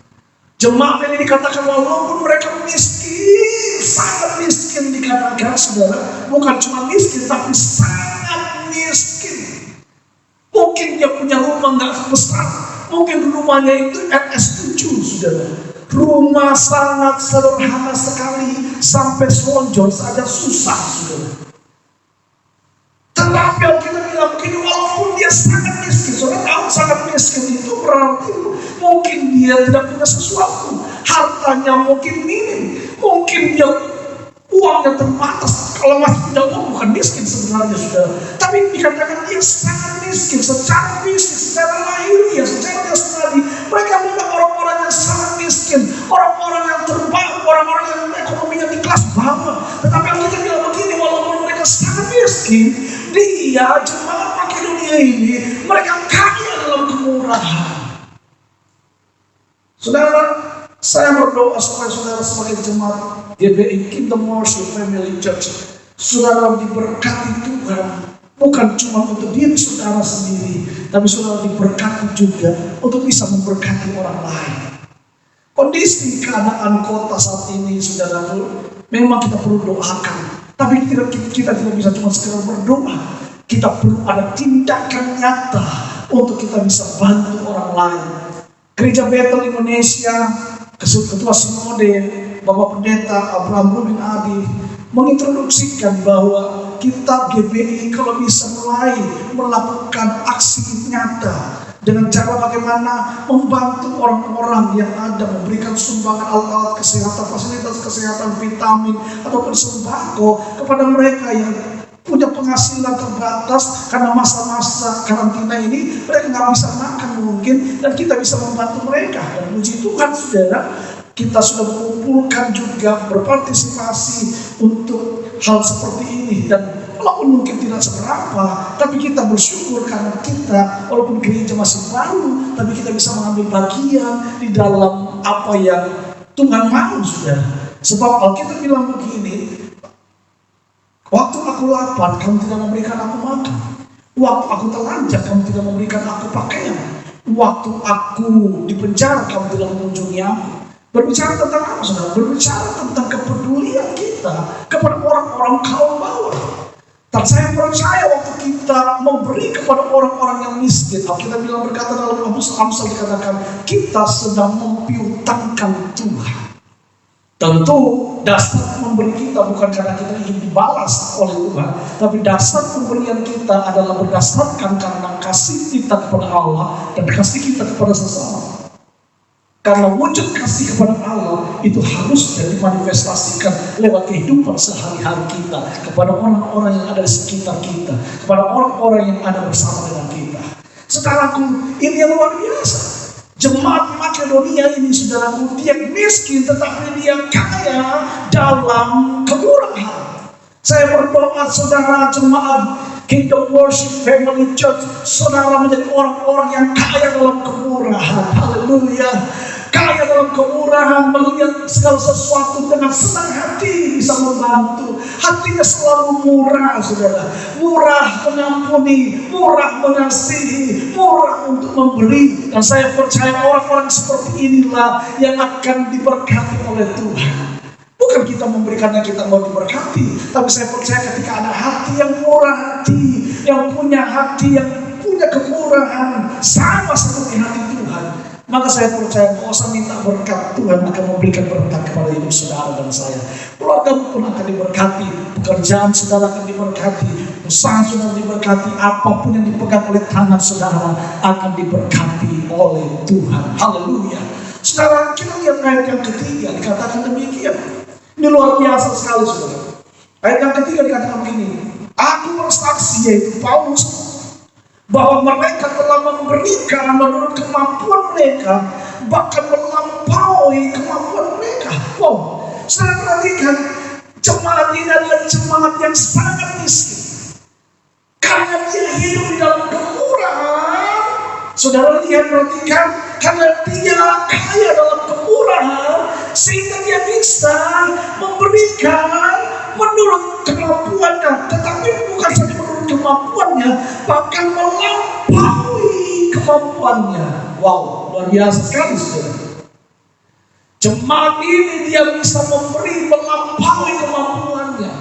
Jemaat ini dikatakan walaupun mereka miskin, sangat miskin dikatakan, saudara. Bukan cuma miskin, tapi sangat miskin. Mungkin dia punya rumah nggak besar, mungkin rumahnya itu RS7, saudara. Rumah sangat sederhana sekali, sampai selonjor saja susah, saudara. Tetapi kita bilang begini, walaupun dia sangat miskin, saudara tahu sangat miskin itu berarti mungkin dia tidak punya sesuatu, hartanya mungkin minim, mungkin dia uangnya terbatas. Kalau masih punya uang bukan miskin sebenarnya, saudara. Tapi dikatakan dia sangat miskin secara fisik, secara lahiriah, secara jasmani. Mereka bukan orang-orang yang sangat miskin, orang-orang yang terbawah, orang-orang yang ekonominya di kelas bawah. Tetapi kita bilang begini, walaupun mereka sangat miskin, dia jemaat Makedonia ini mereka kaya dalam kemurahan. Saudara, saya berdoa supaya saudara sebagai jemaat GBI Kingdom Worship Family Church, saudara diberkati Tuhan, bukan cuma untuk diri saudara sendiri, tapi saudara diberkati juga untuk bisa memberkati orang lain. Kondisi keadaan kota saat ini, saudara, memang kita perlu doakan. Tapi kita tidak bisa cuma sekedar berdoa. Kita perlu ada tindakan nyata untuk kita bisa bantu orang lain. Gereja Bethel Indonesia, Ketua Sinode, Bapak Pendeta Abraham Rubin Adi mengintroduksikan bahwa kita GBI kalau bisa mulai melakukan aksi nyata dengan cara bagaimana membantu orang-orang yang ada, memberikan sumbangan alat-alat kesehatan, fasilitas kesehatan, vitamin, ataupun sembako kepada mereka yang punya penghasilan terbatas karena masa-masa karantina ini mereka nggak bisa makan mungkin, dan kita bisa membantu mereka. Dan puji Tuhan saudara, kita sudah mengumpulkan juga berpartisipasi untuk hal seperti ini, dan walaupun mungkin tidak seberapa, tapi kita bersyukur karena kita walaupun gereja masih baru, tapi kita bisa mengambil bagian di dalam apa yang Tuhan mau saudara. Sebab Alkitab bilang begini, waktu aku lapar, kamu tidak memberikan aku makan. Waktu aku telanjang, kamu tidak memberikan aku pakaian. Waktu aku di penjara, kamu tidak mengunjungi aku. Berbicara tentang apa saudara? Berbicara tentang kepedulian kita kepada orang-orang kaum bawah. Dan saya percaya waktu kita memberi kepada orang-orang yang miskin, Alkitab bilang berkata dalam Amsal dikatakan, kita sedang mempiutangkan Tuhan. Tentu dasar memberi kita bukan karena kita ingin dibalas oleh Tuhan, tapi dasar pemberian kita adalah berdasarkan karena kasih kita kepada Allah dan kasih kita kepada sesama. Karena wujud kasih kepada Allah itu harus dimanifestasikan lewat kehidupan sehari-hari kita kepada orang-orang yang ada di sekitar kita, kepada orang-orang yang ada bersama dengan kita. Saudaraku, ini yang luar biasa. Jemaat Makedonia ini, saudaraku, dia miskin tetapi dia kaya dalam kemurahan. Saya berdoa saudara jemaat Kingdom Worship Family Church, saudara menjadi orang-orang yang kaya dalam kemurahan. Haleluya. Kaya dalam kemurahan, melihat segala sesuatu dengan senang hati bisa membantu. Hatinya selalu murah saudara. Murah mengampuni, murah mengasihi, murah untuk memberi. Dan saya percaya orang-orang seperti inilah yang akan diberkati oleh Tuhan. Bukan kita memberikannya kita mau diberkati, tapi saya percaya ketika ada hati yang murah hati, yang punya hati, yang punya kemurahan sama seperti hati Tuhan, maka saya percaya kalau saya minta berkat, Tuhan akan memberikan berkat kepada hidup saudara dan saya. Keluarga pun akan diberkati, pekerjaan saudara akan diberkati, usaha saudara diberkati, apapun yang dipegang oleh tangan saudara akan diberkati oleh Tuhan. Haleluya. Saudara, kita lihat ayat yang ketiga dikatakan demikian. Ini luar biasa sekali saudara. Ayat yang ketiga dikatakan begini, aku bersaksi, yaitu Paulus, bahwa mereka telah memberikan menurut kemampuan mereka, bahkan melampaui kemampuan mereka. Wow, saya perhatikan jemaat ini adalah jemaat yang sangat miskin. Karena dia hidup di dalam kemurahan, saudara lihat perhatikan, karena dia kaya dalam kemurahan, sehingga dia bisa memberikan menurut kemampuannya, tetapi bukan saja menurut kemampuannya, bahkan melampaui kemampuannya. Wow, luar biasa sekali saudara. Jemaat ini dia bisa memberi melampaui kemampuannya.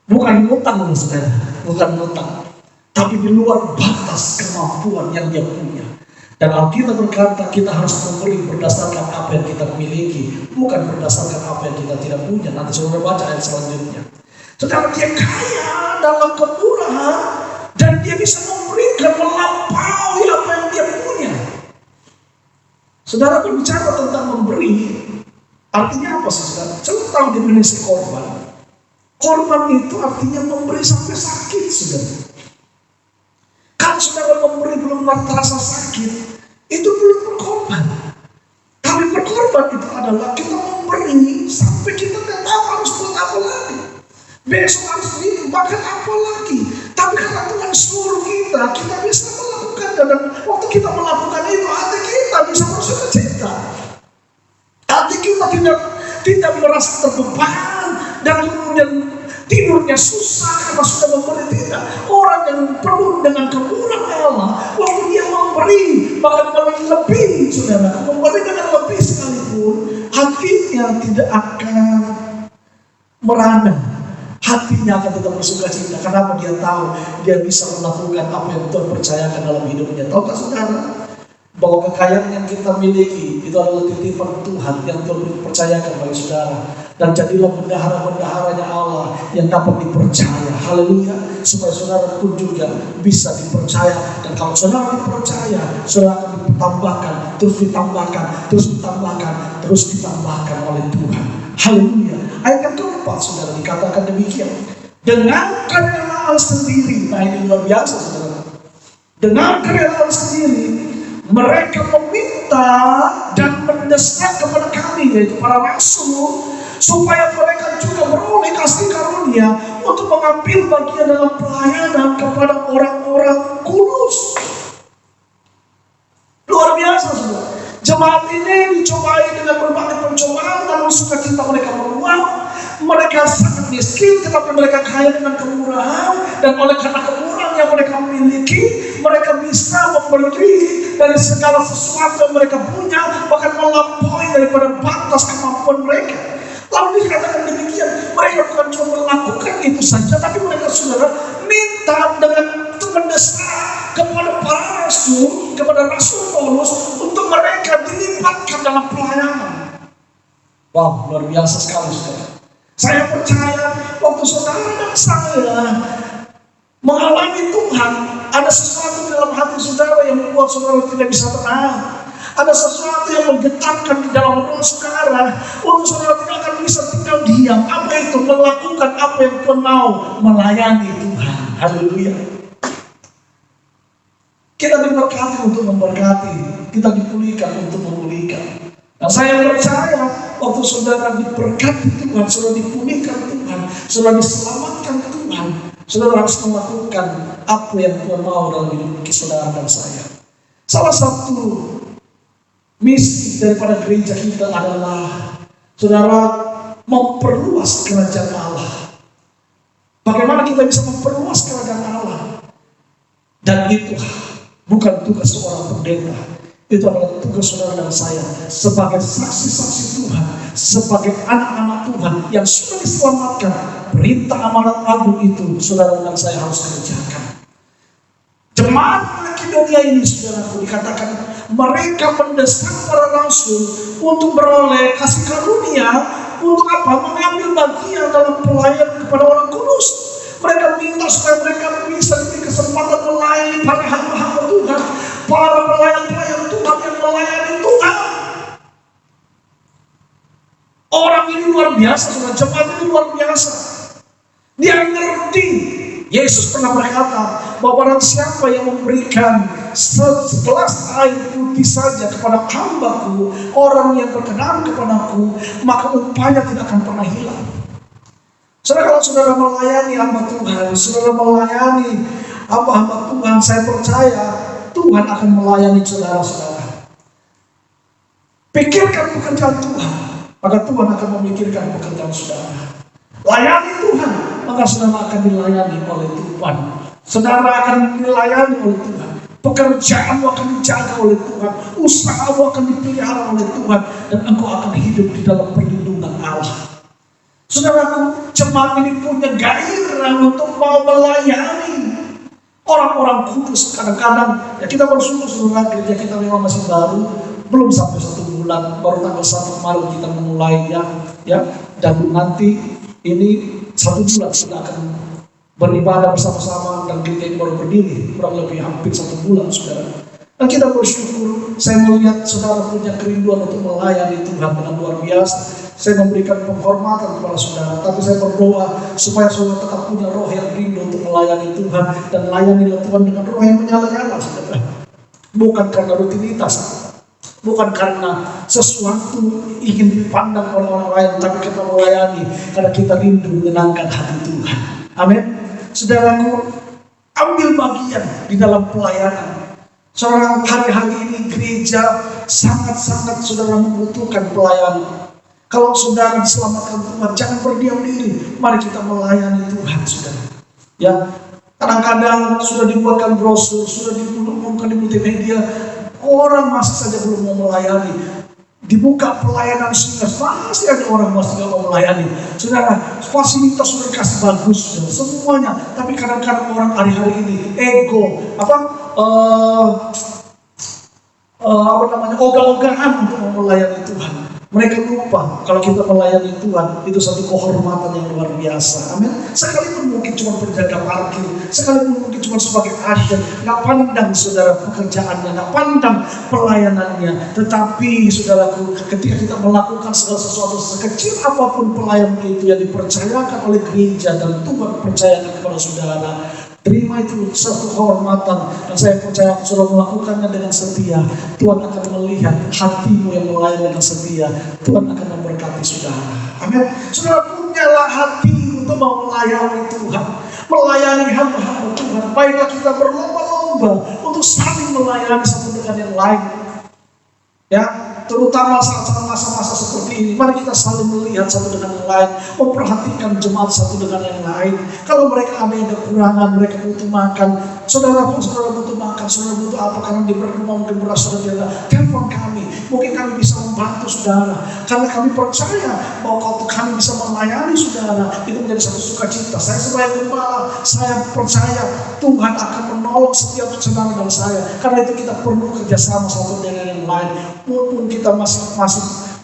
Bukan ngutang saudara, bukan ngutang, tapi di luar batas kemampuan yang dia punya. Dan Alkitab berkata kita harus memberi berdasarkan apa yang kita miliki, bukan berdasarkan apa yang kita tidak punya. Nanti saudara baca ayat selanjutnya. Saudara, dia kaya dalam kemurahan dan dia bisa memberikan melampaui apa yang dia punya. Saudara, berbicara tentang memberi, artinya apa sih saudara? Saudara tahu definisi korban? Korban itu artinya memberi sampai sakit saudara. Kalau saudara memberi belum terasa sakit, itu belum berkorban. Tapi berkorban itu adalah kita memberi sampai kita tidak tahu harus buat apa lagi. Besok harus ini, bahkan apa lagi. Tapi karena Tuhan suruh kita bisa melakukan. Dan waktu kita melakukan itu, hati kita bisa bersukacita. Hati kita tidak merasa terbeban dan kemudian tidurnya susah karena sudah memberi. Tidak. Orang yang penuh dengan kemurahan Allah, waktu dia memberi bahkan lebih saudara, memberi dengan lebih sekalipun, hatinya tidak akan merana, hatinya akan tetap bersukacita. Kenapa? Dia tahu dia bisa melakukan apa yang Tuhan percayakan dalam hidupnya. Tahukah saudara, bahwa kekayaan yang kita miliki itu adalah titipan Tuhan yang Tuhan percayakan bagi saudara. Dan jadilah bendahara-bendaharanya Allah yang dapat dipercaya. Haleluya. Supaya saudara pun juga bisa dipercaya. Dan kalau saudara dipercaya, saudara akan ditambahkan, terus ditambahkan, terus ditambahkan, terus ditambahkan oleh Tuhan. Haleluya. Ayat yang keempat, saudara, dikatakan demikian. Dengan kerelaan sendiri. Nah, ini luar biasa, saudara. Dengan kerelaan sendiri, mereka meminta dan mendesak kepada kami, yaitu para rasul, supaya mereka juga beroleh kasih karunia untuk mengambil bagian dalam pelayanan kepada orang-orang kudus. Luar biasa, saudara. Jemaat ini dicobai dengan berbagai pencobaan, namun sukacita mereka meluap. Mereka sangat miskin, tetapi mereka kaya dengan kemurahan, dan oleh karena kemurahan yang mereka miliki, mereka bisa memberi dari segala sesuatu yang mereka punya, bahkan melampaui daripada batas kemampuan mereka. Lalu dikatakan demikian, mereka bukan cuma melakukan itu saja, tapi mereka saudara minta dengan mendesak kepada para rasul, kepada Rasul Paulus, untuk mereka dilibatkan dalam pelayanan. Wow, luar biasa sekali, saudara. Saya percaya waktu saudara dan saya mengalami Tuhan, ada sesuatu dalam hati saudara yang membuat saudara tidak bisa tenang. Ada sesuatu yang menggetarkan di dalam roh saudara untuk saudara tidak akan bisa tinggal diam. Apa itu? Melakukan apa yang Tuhan mau, melayani Tuhan. Haleluya. Kita diberkati untuk memberkati, kita dipulihkan untuk memulihkan. Nah, saya percaya waktu saudara diberkati Tuhan, saudara dipulihkan Tuhan, saudara diselamatkan Tuhan, saudara harus melakukan apa yang Tuhan mau dalam hidup saudara dan saya. Salah satu misi daripada gereja kita adalah saudara memperluas kerajaan Allah. Bagaimana kita bisa memperluas kerajaan Allah? Dan itu bukan tugas seorang pendeta. Itu adalah tugas saudara dan saya sebagai saksi-saksi Tuhan, sebagai anak-anak Tuhan yang sudah diselamatkan. Perintah amanat agung itu saudara dan saya harus kerjakan. Jemaat Makedonia ini, saudaraku, dikatakan mereka mendesak para rasul untuk beroleh kasih karunia untuk apa? Mengambil bagian dalam pelayanan kepada orang kudus. Mereka minta supaya mereka bisa diberi kesempatan melayani para hamba-hamba Tuhan, para pelayan-pelayan Tuhan yang melayani Tuhan. Orang ini luar biasa, saudara. Jemaat ini luar biasa. Dia ngerti. Yesus pernah berkata bahwa barang siapa yang memberikan segelas air putih saja kepada hambaku, orang yang berkenan kepadaku, maka upahnya tidak akan pernah hilang. Saudara, kalau saudara melayani hamba Tuhan, saudara melayani hamba-hamba Tuhan, saya percaya Tuhan akan melayani saudara-saudara. Pikirkan pekerjaan Tuhan, maka Tuhan akan memikirkan pekerjaan saudara. Layani Tuhan, maka saudara akan dilayani oleh Tuhan. Saudara akan dilayani oleh Tuhan. Pekerjaanmu akan dijaga oleh Tuhan. Usahamu akan dipelihara oleh Tuhan. Dan engkau akan hidup di dalam perlindungan Allah. Saudaraku, jemaat ini punya gairah untuk mau melayani orang-orang kudus. Kadang-kadang ya kita bersyukur saudara, gereja kita memang masih baru, belum sampai 1 bulan, baru tanggal 1 Maret kita memulainya, ya. Dan nanti ini 1 bulan kita akan beribadah bersama-sama, dan gereja ini baru berdiri kurang lebih hampir 1 bulan, saudara. Dan kita bersyukur, saya melihat saudara punya kerinduan untuk melayani Tuhan dengan luar biasa. Saya memberikan penghormatan kepada saudara, tapi saya berdoa supaya saudara tetap punya roh yang rindu untuk melayani Tuhan, dan layanilah Tuhan dengan roh yang menyala-nyala, saudara. Bukan karena rutinitas, bukan karena sesuatu ingin dipandang oleh orang lain, tapi kita melayani karena kita rindu menyenangkan hati Tuhan. Amin. Saudaraku, ambil bagian di dalam pelayanan. Saudara, hari-hari ini gereja sangat-sangat saudara membutuhkan pelayanan. Kalau saudara diselamatkan Tuhan, jangan berdiam diri. Mari kita melayani Tuhan, saudara. Ya, kadang-kadang sudah dibuatkan brosur, sudah diumumkan di multimedia, orang masih saja belum mau melayani. Dibuka pelayanan sehingga masih ada orang masih tidak mau melayani. Saudara, fasilitas sudah dikasih bagus, saudara, semuanya. Tapi kadang-kadang orang hari-hari ini ego, ogah-ogahan untuk melayani Tuhan. Mereka lupa kalau kita melayani Tuhan itu satu kehormatan yang luar biasa. Amin. Sekalipun mungkin cuma penjaga parkir, sekalipun mungkin cuma sebagai asisten, nggak pandang saudara pekerjaannya, nggak pandang pelayanannya. Tetapi saudaraku, ketika kita melakukan segala sesuatu sekecil apapun pelayanan itu yang dipercayakan oleh gereja dan Tuhan percayakan kepada saudara, terima itu satu kehormatan, dan saya percaya saudara melakukannya dengan setia. Tuhan akan melihat hatimu yang melayani dengan setia. Tuhan akan memberkati saudara. Amin. Saudara punyalah hati untuk mau melayani Tuhan, melayani hamba-hamba Tuhan. Baiklah kita berlomba-lomba untuk saling melayani satu dengan yang lain. Ya, terutama saat masa-masa seperti ini, mari kita saling melihat satu dengan yang lain, memperhatikan jemaat satu dengan yang lain. Kalau mereka ada yang kekurangan, mereka butuh makan, saudara butuh makan, saudara butuh apa, karena di rumah mungkin beras saudara, telepon kami, mungkin kami bisa membantu saudara, karena kami percaya bahwa kalau kami bisa melayani saudara, itu menjadi satu sukacita. Saya sebagai gembala, saya percaya Tuhan akan menolong setiap saudara dan saya, karena itu kita perlu kerjasama satu dengan yang lain. Walaupun kita masih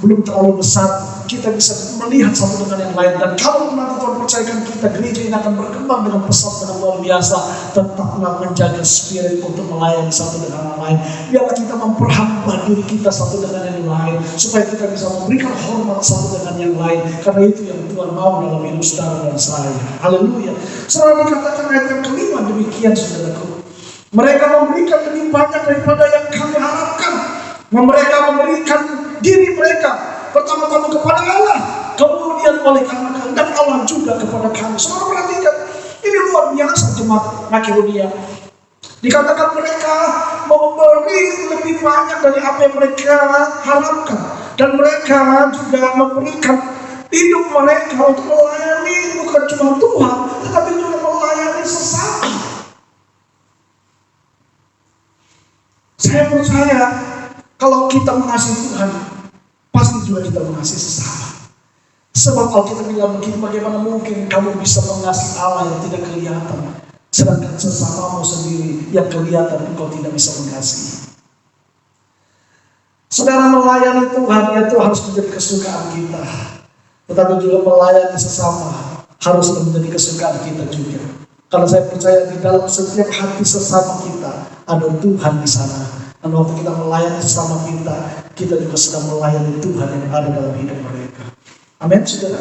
belum terlalu besar, kita bisa melihat satu dengan yang lain. Dan kalau nanti Tuhan percayakan kita, gereja ini akan berkembang dengan pesat dan luar biasa. Tetaplah menjaga spirit untuk melayani satu dengan yang lain. Biarlah kita memperhamba diri kita satu dengan yang lain, supaya kita bisa memberikan hormat satu dengan yang lain. Karena itu yang Tuhan mau dalam hidup saudara dan saya. Haleluya. Saudara, dikatakan ayat yang kelima demikian saudaraku, mereka memberikan lebih banyak daripada yang kami harapkan. Mereka memberikan diri mereka pertama-tama kepada Allah, kemudian oleh karena kehendak Allah juga kepada kami. Saudara perhatikan, ini luar biasa jemaat Makedonia. Dikatakan mereka memberi lebih banyak dari apa yang mereka harapkan, dan mereka juga memberikan hidup mereka untuk melayani bukan cuma Tuhan, tetapi juga melayani sesama. Saya percaya kalau kita mengasihi Tuhan, pasti juga kita mengasihi sesama. Sebab Alkitab bilang begini, bagaimana mungkin kamu bisa mengasihi Allah yang tidak kelihatan, sedangkan sesamamu sendiri yang kelihatan engkau tidak bisa mengasihi. Saudara, melayani Tuhan itu harus menjadi kesukaan kita, tetapi juga melayani sesama harus menjadi kesukaan kita juga. Karena saya percaya di dalam setiap hati sesama kita ada Tuhan di sana. Dan waktu kita melayani sesama kita, kita juga sedang melayani Tuhan yang ada dalam hidup mereka. Amin, saudara.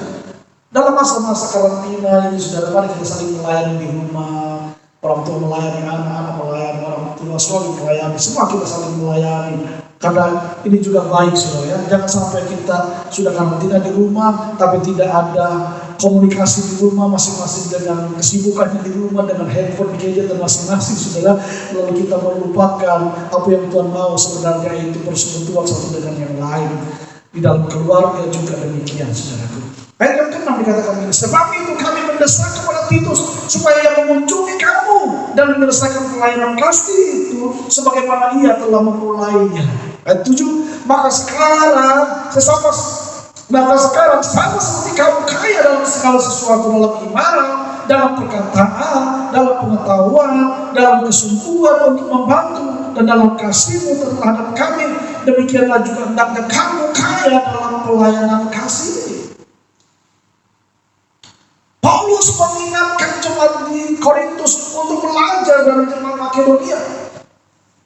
Dalam masa-masa karantina ini, saudara, mari kita saling melayani di rumah. Orang tua melayani anak-anak, melayani orang tua, suami melayani, semua kita saling melayani. Karena ini juga baik, saudara, ya. Jangan sampai kita sudah karantina di rumah, tapi tidak ada komunikasi di rumah, masing-masing dengan kesibukannya di rumah, dengan handphone gadget dan masing-masing, saudara. Lalu kita melupakan apa yang Tuhan mau sebenarnya, itu persekutuan satu dengan yang lain. Di dalam keluarga juga demikian, saudaraku. Ayat yang ke-6 dikatakan ini, sebab itu kami mendesak kepada Titus supaya ia mengunjungi kamu dan menyelesaikan pelayanan kasih itu sebagaimana ia telah memulainya. Ayat 7, maka sekarang sama seperti kamu kaya dalam segala sesuatu, dalam iman, dalam perkataan, dalam pengetahuan, dalam kesungguhan untuk membantu, dan dalam kasihmu terhadap kami, demikianlah juga hendaknya kamu kaya dalam pelayanan kasih. Paulus mengingatkan jemaat di Korintus untuk belajar dari jemaat Makedonia.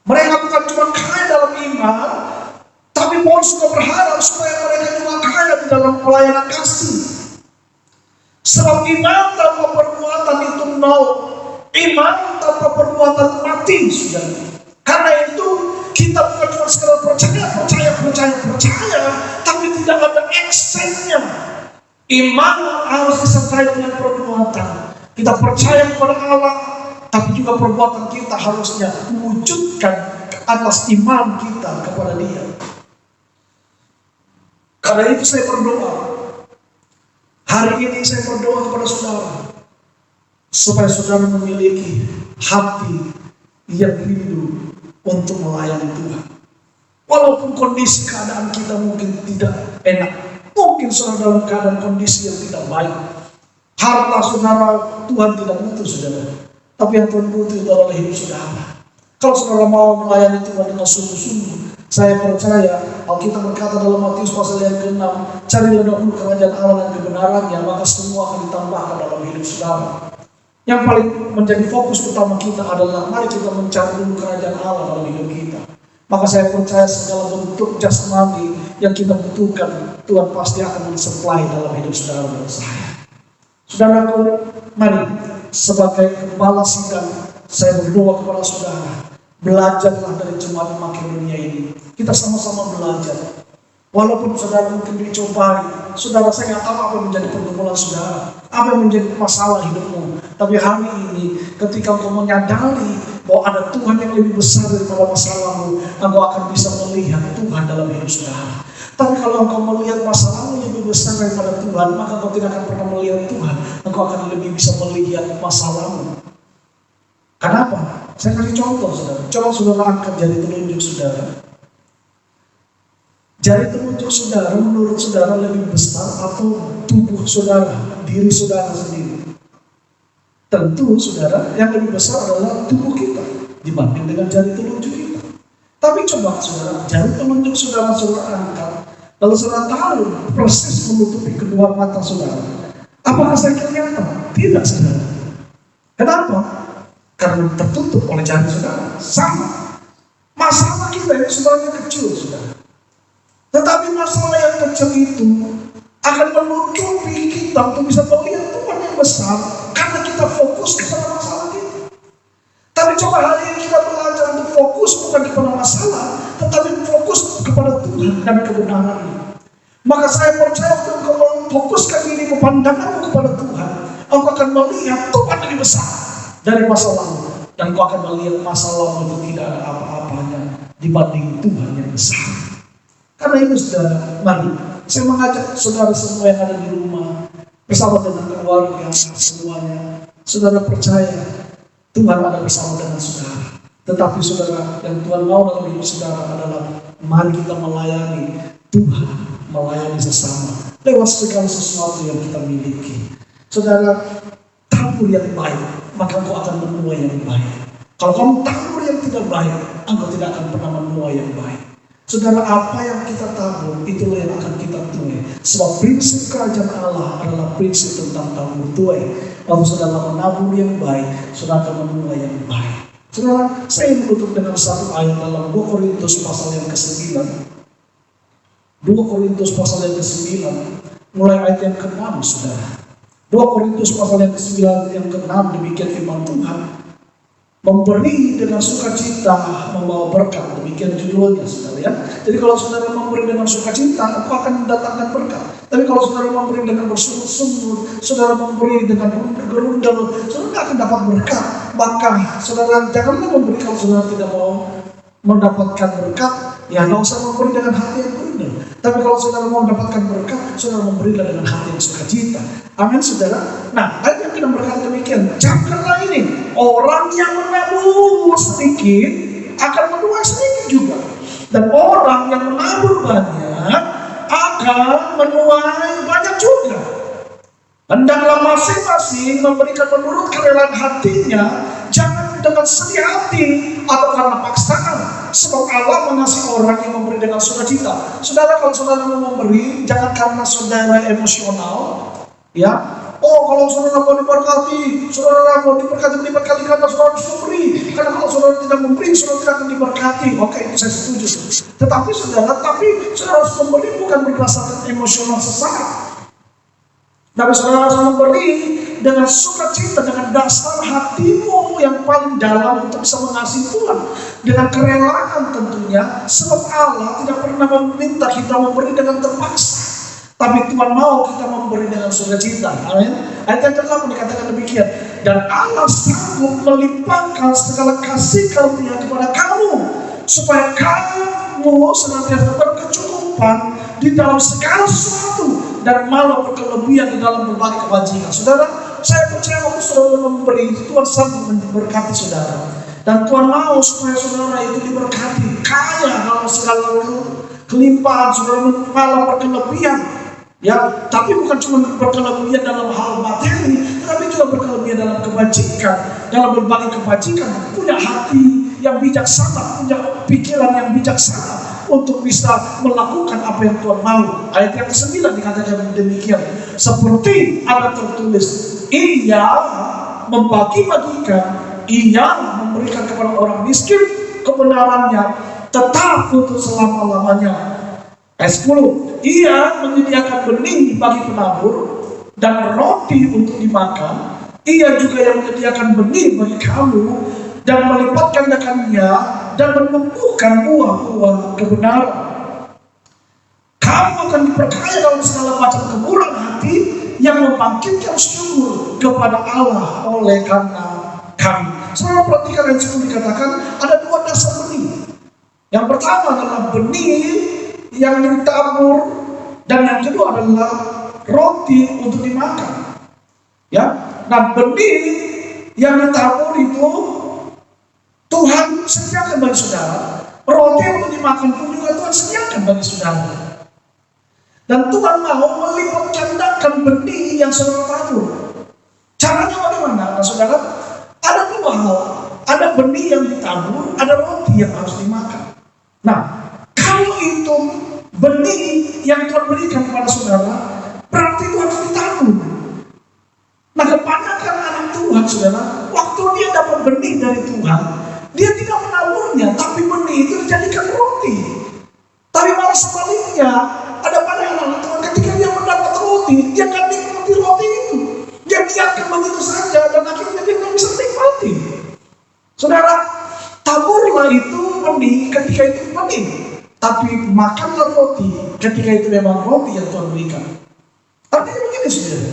Mereka bukan cuma kaya dalam iman, tapi Paulus juga berharap supaya mereka juga kaya di dalam pelayanan kasih. Sebab iman tanpa perbuatan itu nol. Iman tanpa perbuatan mati, saudara. Karena itu kita bukan cuma sekedar percaya, tapi tidak ada actionnya. Iman harus disertai dengan perbuatan. Kita percaya kepada Allah, tapi juga perbuatan kita harusnya mewujudkan atas iman kita kepada Dia. Karena itu saya berdoa, hari ini saya berdoa kepada saudara, supaya saudara memiliki hati yang rindu untuk melayani Tuhan. Walaupun kondisi keadaan kita mungkin tidak enak, mungkin saudara dalam keadaan kondisi yang tidak baik, harta saudara Tuhan tidak butuh saudara, tapi yang Tuhan butuh itu adalah hidup saudara. Kalau saudara mau melayani Tuhan dengan sungguh-sungguh, Saya percaya Alkitab berkata dalam Matius pasal yang ke-6, carilah dahulu kerajaan Allah dan kebenarannya, maka semua akan ditambahkan dalam hidup saudara. Yang paling menjadi fokus utama kita adalah mari kita mencari dulu kerajaan Allah dalam hidup kita. Maka saya percaya segala bentuk jasmani yang kita butuhkan, Tuhan pasti akan mensuplai dalam hidup saudara dan saya. Saudaraku, mari sebagai gembala sidang, saya berdoa kepada saudara, belajarlah dari jemaat Makedonia ini. Kita sama-sama belajar. Walaupun saudara mungkin dicobai, saudara saya nggak tahu apa yang menjadi pergumulan saudara, apa yang menjadi masalah hidupmu. Tapi hari ini, ketika engkau menyadari bahwa ada Tuhan yang lebih besar daripada masalahmu, engkau akan bisa melihat Tuhan dalam hidup saudara. Tapi kalau engkau melihat masalahmu lebih besar daripada Tuhan, maka engkau tidak akan pernah melihat Tuhan. Engkau akan lebih bisa melihat masalahmu. Kenapa? Saya kasih contoh, saudara. Coba saudara angkat jari telunjuk saudara. Jari telunjuk saudara menurut saudara lebih besar atau tubuh saudara, diri saudara sendiri? Tentu saudara, yang lebih besar adalah tubuh kita dibanding dengan jari telunjuk kita. Tapi coba saudara, jari telunjuk saudara angkat, lalu saudara tahu proses menutupi kedua mata saudara. Apakah saya kelihatan? Tidak, saudara. Kenapa? Karena tertutup oleh jari saudara. Sama. Masalah kita ini sebenarnya kecil, saudara. Tetapi masalah yang kecil itu akan menutupi kita untuk bisa melihat Tuhan yang besar karena kita fokus kepada masalah kita. Tapi coba hari ini kita belajar untuk fokus bukan kepada masalah, tetapi fokus kepada Tuhan dan kebenarannya. Maka saya percaya untuk engkau memfokuskan diri pandanganmu kepada Tuhan, engkau akan melihat Tuhan yang besar dari masalahmu, dan engkau akan melihat masalahmu itu tidak ada apa-apanya dibanding Tuhan yang besar. Karena itu saudara, mari saya mengajak saudara semua yang ada di rumah bersama dengan keluarga semuanya. Saudara percaya Tuhan ada bersama dengan saudara. Tetapi saudara, yang Tuhan mau dalam hidup saudara adalah mari kita melayani Tuhan, melayani sesama lewat segala sesuatu yang kita miliki. Saudara, tabur yang baik, maka engkau akan menuai yang baik. Kalau kamu tabur yang tidak baik, engkau tidak akan pernah menuai yang baik. Saudara, apa yang kita tabur, itulah yang akan kita tuai. Sebab prinsip kerajaan Allah adalah prinsip tentang tabur tuai. Kalau saudara menabur yang baik, saudara akan menuai yang baik. Saudara, saya menutup dengan satu ayat dalam 2 Korintus pasal yang ke-9. 2 Korintus pasal yang ke-9, mulai ayat yang ke-6, saudara. 2 Korintus pasal yang ke-9 yang ke-6, demikian firman Tuhan. Memberi dengan sukacita membawa berkat, demikian judulnya, saudara ya. Jadi kalau saudara memberi dengan sukacita, aku akan mendatangkan berkat. Tapi kalau saudara memberi dengan bersungut-sungut, saudara memberi dengan gerundel, saudara tidak akan dapat berkat. Maka saudara janganlah memberi kalau saudara tidak mau mendapatkan berkat. Ya nggak usah memberi dengan hati yang gerundel. Tapi kalau saudara mau mendapatkan berkat, saudara memberilah dengan hati yang sukacita. Amin, saudara. Nah, ayat yang kita berkata demikian, camkanlah ini, orang yang menabur sedikit akan menuai sedikit juga, dan orang yang menabur banyak akan menuai banyak juga. Hendaklah masing-masing memberikan menurut kerelaan hatinya, jangan dengan sedih hati atau karena paksaan, sebab Allah mengasihi orang yang memberi dengan sukacita. Saudara, kalau saudara mau memberi, jangan karena saudara emosional. Ya, oh kalau saudara mau diberkati, saudara mau diberkati karena saudara harus memberi. Karena kalau saudara tidak memberi, saudara tidak akan diberkati. Oke, itu saya setuju. Tetapi saudara harus memberi bukan berdasarkan emosional sesaat. Tapi saudara harus memberi dengan sukacita, dengan dasar hatimu yang paling dalam untuk bisa mengasihi Tuhan, dengan kerelaan tentunya. Sebab Allah tidak pernah meminta kita memberi dengan terpaksa. Tapi Tuhan mau kita memberi dengan sukacita. Amin. Ayat yang ke-8 dikatakan demikian. Dan Allah sanggup melimpahkan segala kasih karunia kepada kamu, supaya kamu senantiasa berkecukupan di dalam segala sesuatu dan malah berkelebihan di dalam berbagai kebajikan. Saudara, saya percaya waktu saudara memberi, Tuhan sanggup memberkati saudara. Dan Tuhan mau supaya saudara itu diberkati, kaya dalam segala kelimpahan, saudara malah berkelebihan. Ya, tapi bukan cuma berkelebihan dalam hal materi, tapi juga berkelebihan dalam kebajikan, dalam berbagai kebajikan, punya hati yang bijaksana, punya pikiran yang bijaksana, untuk bisa melakukan apa yang Tuhan mau. Ayat yang ke-9 dikatakan demikian. Seperti ada tertulis, ia membagi-bagikan, ia memberikan kepada orang miskin kebenarannya tetap untuk selama-lamanya. Ayat 10, ia menyediakan benih bagi penabur dan roti untuk dimakan. Ia juga yang menyediakan benih bagi kamu dan melipat gandakannya dan menumbuhkan buah-buah kebenaran. Kamu akan diperkaya dalam segala macam kemurahan hati yang membangkitkan syukur kepada Allah oleh karena kami. Saudara perhatikan yang sebelum dikatakan ada dua dasar benih. Yang pertama adalah benih yang ditabur, dan yang kedua adalah roti untuk dimakan. Ya, nah benih yang ditabur itu Tuhan sediakan bagi saudara, roti untuk dimakan pun juga Tuhan sediakan bagi saudara. Dan Tuhan mau melipat gandakan benih yang saudara tabur. Caranya bagaimana, saudara? Ada dua hal, ada benih yang ditabur, ada roti yang harus dimakan. Nah, kalau itu benih yang Tuhan berikan kepada saudara, berarti itu harus ditabur. Nah, kebanyakan anak Tuhan, saudara, waktu dia dapat benih dari Tuhan, dia tidak menaburnya, tapi benih itu dijadikan roti. Tapi malah sebaliknya, ada pada anak Tuhan ketika dia mendapat roti, dia nggak nikmati roti itu. Dia biarkan begitu saja, dan akhirnya dia nggak bisa nikmati. Saudara, taburlah itu benih ketika itu benih, tapi makanlah roti ketika itu memang roti yang Tuhan berikan. Artinya begini, saudara,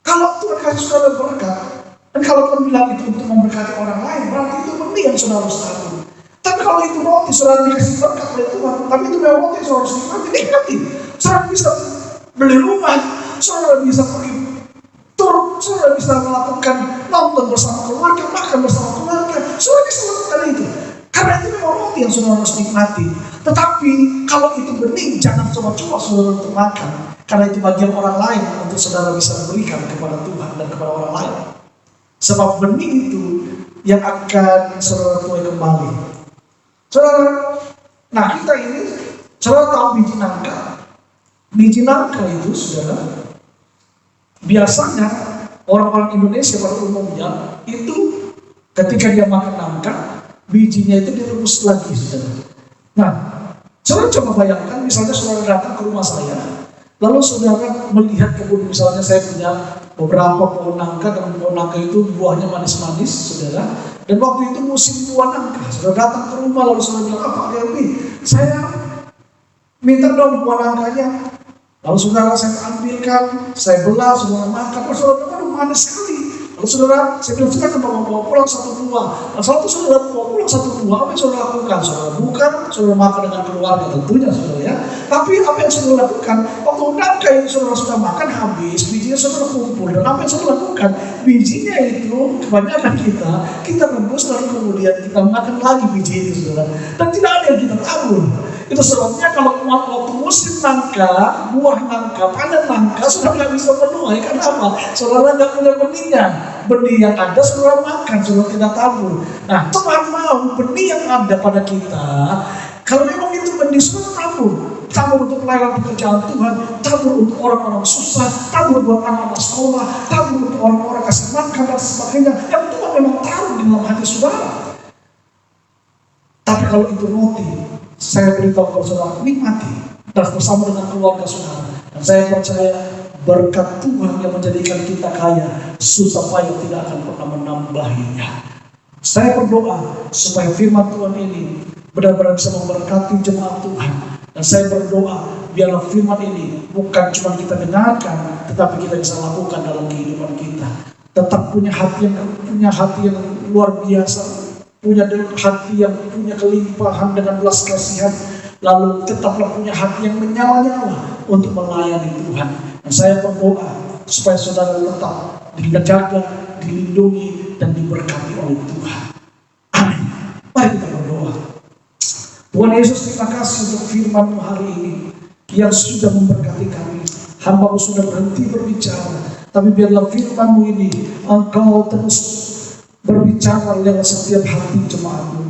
kalau Tuhan kasih saudara berkat, dan kalau Tuhan bilang itu untuk memberkati orang lain, berarti itu benih yang saudara harus tabur. Tapi kalau itu roti saudara dikasih berkat oleh Tuhan, tapi itu memang roti yang saudara harus nikmati. Saudara bisa beli rumah, saudara bisa pergi tur, saudara bisa melakukan nonton bersama keluarga, makan bersama keluarga, saudara bisa lakukan itu. Karena itu memang roti yang saudara harus nikmati. Tetapi kalau itu benih, jangan coba-coba saudara untuk makan, karena itu bagian orang lain untuk saudara bisa memberikan kepada Tuhan dan kepada orang lain. Sebab benih itu yang akan saudara tuai kembali. Saudara, nah kita ini, saudara tahu biji nangka. Biji nangka itu, saudara, biasanya orang-orang Indonesia pada umumnya itu ketika dia makan nangka, bijinya itu direbus lagi, saudara. Nah, saudara coba bayangkan, misalnya saudara datang ke rumah saya, lalu saudara melihat kebun, misalnya saya punya beberapa pohon nangka, dan pohon nangka itu buahnya manis-manis, saudara. Dan waktu itu musim buah nangka, saudara datang ke rumah, lalu saudara bilang, Pak Gelbi, saya minta dong buah nangkanya. Lalu saudara saya ambilkan, saya belah, saudara makan, saudara bilang, manis sekali. Lalu saudara, saya bilang, silakan bawa pulang satu buah. Nah, satu saudara bawa pulang satu buah, apa yang saudara lakukan? Saudara bukan, saudara makan dengan keluarga tentunya, saudara ya. Tapi apa yang saudara lakukan? Waktu nangka yang saudara sudah makan habis, bijinya saudara kumpul. Dan apa yang saudara lakukan? Bijinya itu, kebanyakan kita rebus, lalu kemudian kita makan lagi biji itu, saudara. Dan tidak ada yang kita tabur. Itu sebabnya kalau waktu musim nangka, buah nangka, panen nangka, saudara nggak bisa menuai. Karena apa? Saudara nggak punya benihnya. Benih yang ada saudara makan, saudara tidak tabur. Nah, Tuhan mau benih yang ada pada kita. Kalau memang itu benih, saudara tabur. Tabur untuk pelayanan pekerjaan Tuhan, tabur untuk orang-orang susah, tabur buat anak-anak sekolah, tabur untuk orang-orang kasih makan dan sebagainya. Yang Tuhan memang taruh di dalam hati saudara. Tapi kalau itu roti, saya beritahu kepada saudara, nikmati dan bersama dengan keluarga saudara. Dan saya percaya berkat Tuhan yang menjadikan kita kaya, susah payah tidak akan pernah menambahinya. Saya berdoa supaya firman Tuhan ini benar-benar bisa memberkati jemaat Tuhan. Dan saya berdoa biarlah firman ini bukan cuma kita dengarkan, tetapi kita bisa lakukan dalam kehidupan kita. Tetap punya hati yang luar biasa, punya hati yang punya kelimpahan dengan belas kasihan, lalu tetaplah punya hati yang menyala-nyala untuk melayani Tuhan. Dan saya berdoa supaya saudara tetap dijaga, dilindungi, dan diberkati oleh Tuhan. Amin. Mari kita berdoa. Tuhan Yesus, terima kasih untuk firman-Mu hari ini yang sudah memberkati kami. Hamba-Mu sudah berhenti berbicara, tapi biarlah firman-Mu ini Engkau terus berbicara lewat setiap hati jemaat-Mu.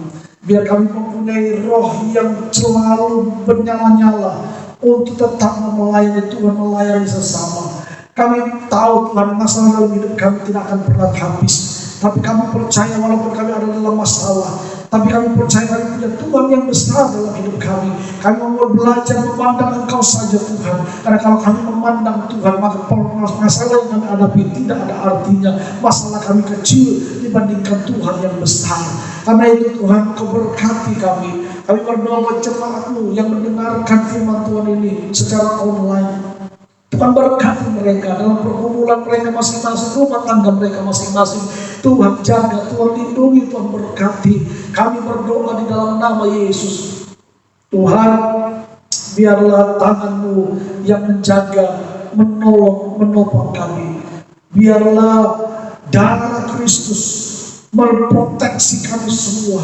Biar kami mempunyai roh yang selalu bernyala-nyala untuk tetap melayani Tuhan, melayani sesama. Kami tahu Tuhan, masalah dalam hidup kami tidak akan pernah habis. Tapi kami percaya walaupun kami ada dalam masalah, tapi kami percaya kami punya Tuhan yang besar dalam hidup kami. Kami mau belajar memandang Engkau saja Tuhan. Karena kalau kami memandang Tuhan, maka masalah yang kami hadapi tidak ada artinya. Masalah kami kecil dibandingkan Tuhan yang besar. Karena itu Tuhan, Kau berkati kami. Kami berdoa buat jemaat-Mu yang mendengarkan firman Tuhan ini secara online. Tuhan berkati mereka dalam pergumulan mereka masing-masing, rumah tangga mereka masing-masing. Tuhan jaga, Tuhan lindungi, Tuhan berkati. Kami berdoa di dalam nama Yesus. Tuhan, biarlah tangan-Mu yang menjaga, menolong, menopang kami. Biarlah darah Kristus memproteksi kami semua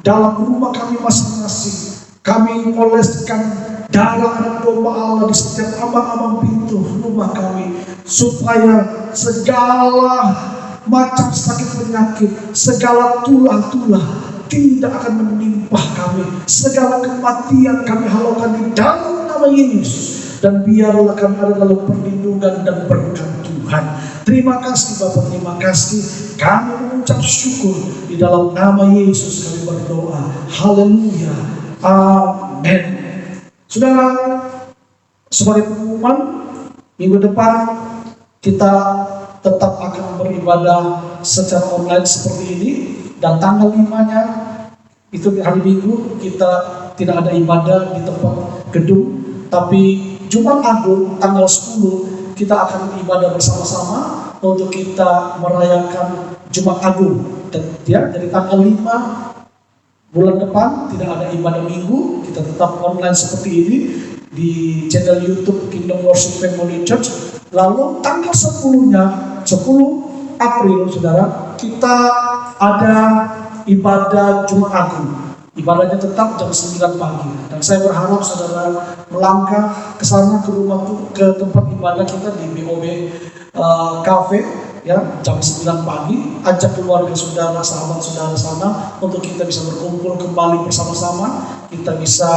dalam rumah kami masing-masing. Kami oleskan darah anak domba Allah di setiap ambang-ambang pintu rumah kami, supaya segala macam sakit penyakit, segala tulah-tulah tidak akan menimpa kami. Segala kematian kami halaukan di dalam nama Yesus. Dan biarlah kami ada dalam perlindungan dan berkat Tuhan. Terima kasih Bapak, terima kasih. Kami mengucap syukur di dalam nama Yesus kami berdoa. Haleluya. Amin. Saudara, sebagai pengumuman, minggu depan kita tetap akan beribadah secara online seperti ini. Dan tanggal 5-nya, itu hari Minggu, kita tidak ada ibadah di tempat gedung. Tapi Jumat Agung tanggal 10 kita akan ibadah bersama-sama untuk kita merayakan Jumat Agung. Dan ya, dari tanggal 5 bulan depan tidak ada ibadah minggu, kita tetap online seperti ini di channel YouTube Kingdom Worship Family Church. Lalu tanggal 10-nya, 10 April saudara, kita ada ibadah Jumat Agung. Ibadahnya tetap jam 9 pagi. Dan saya berharap saudara melangkah ke sana, ke rumah, ke tempat ibadah kita di BOB Cafe, ya, jam 9 pagi. Ajak keluarga saudara, sahabat saudara sana untuk kita bisa berkumpul kembali bersama-sama. Kita bisa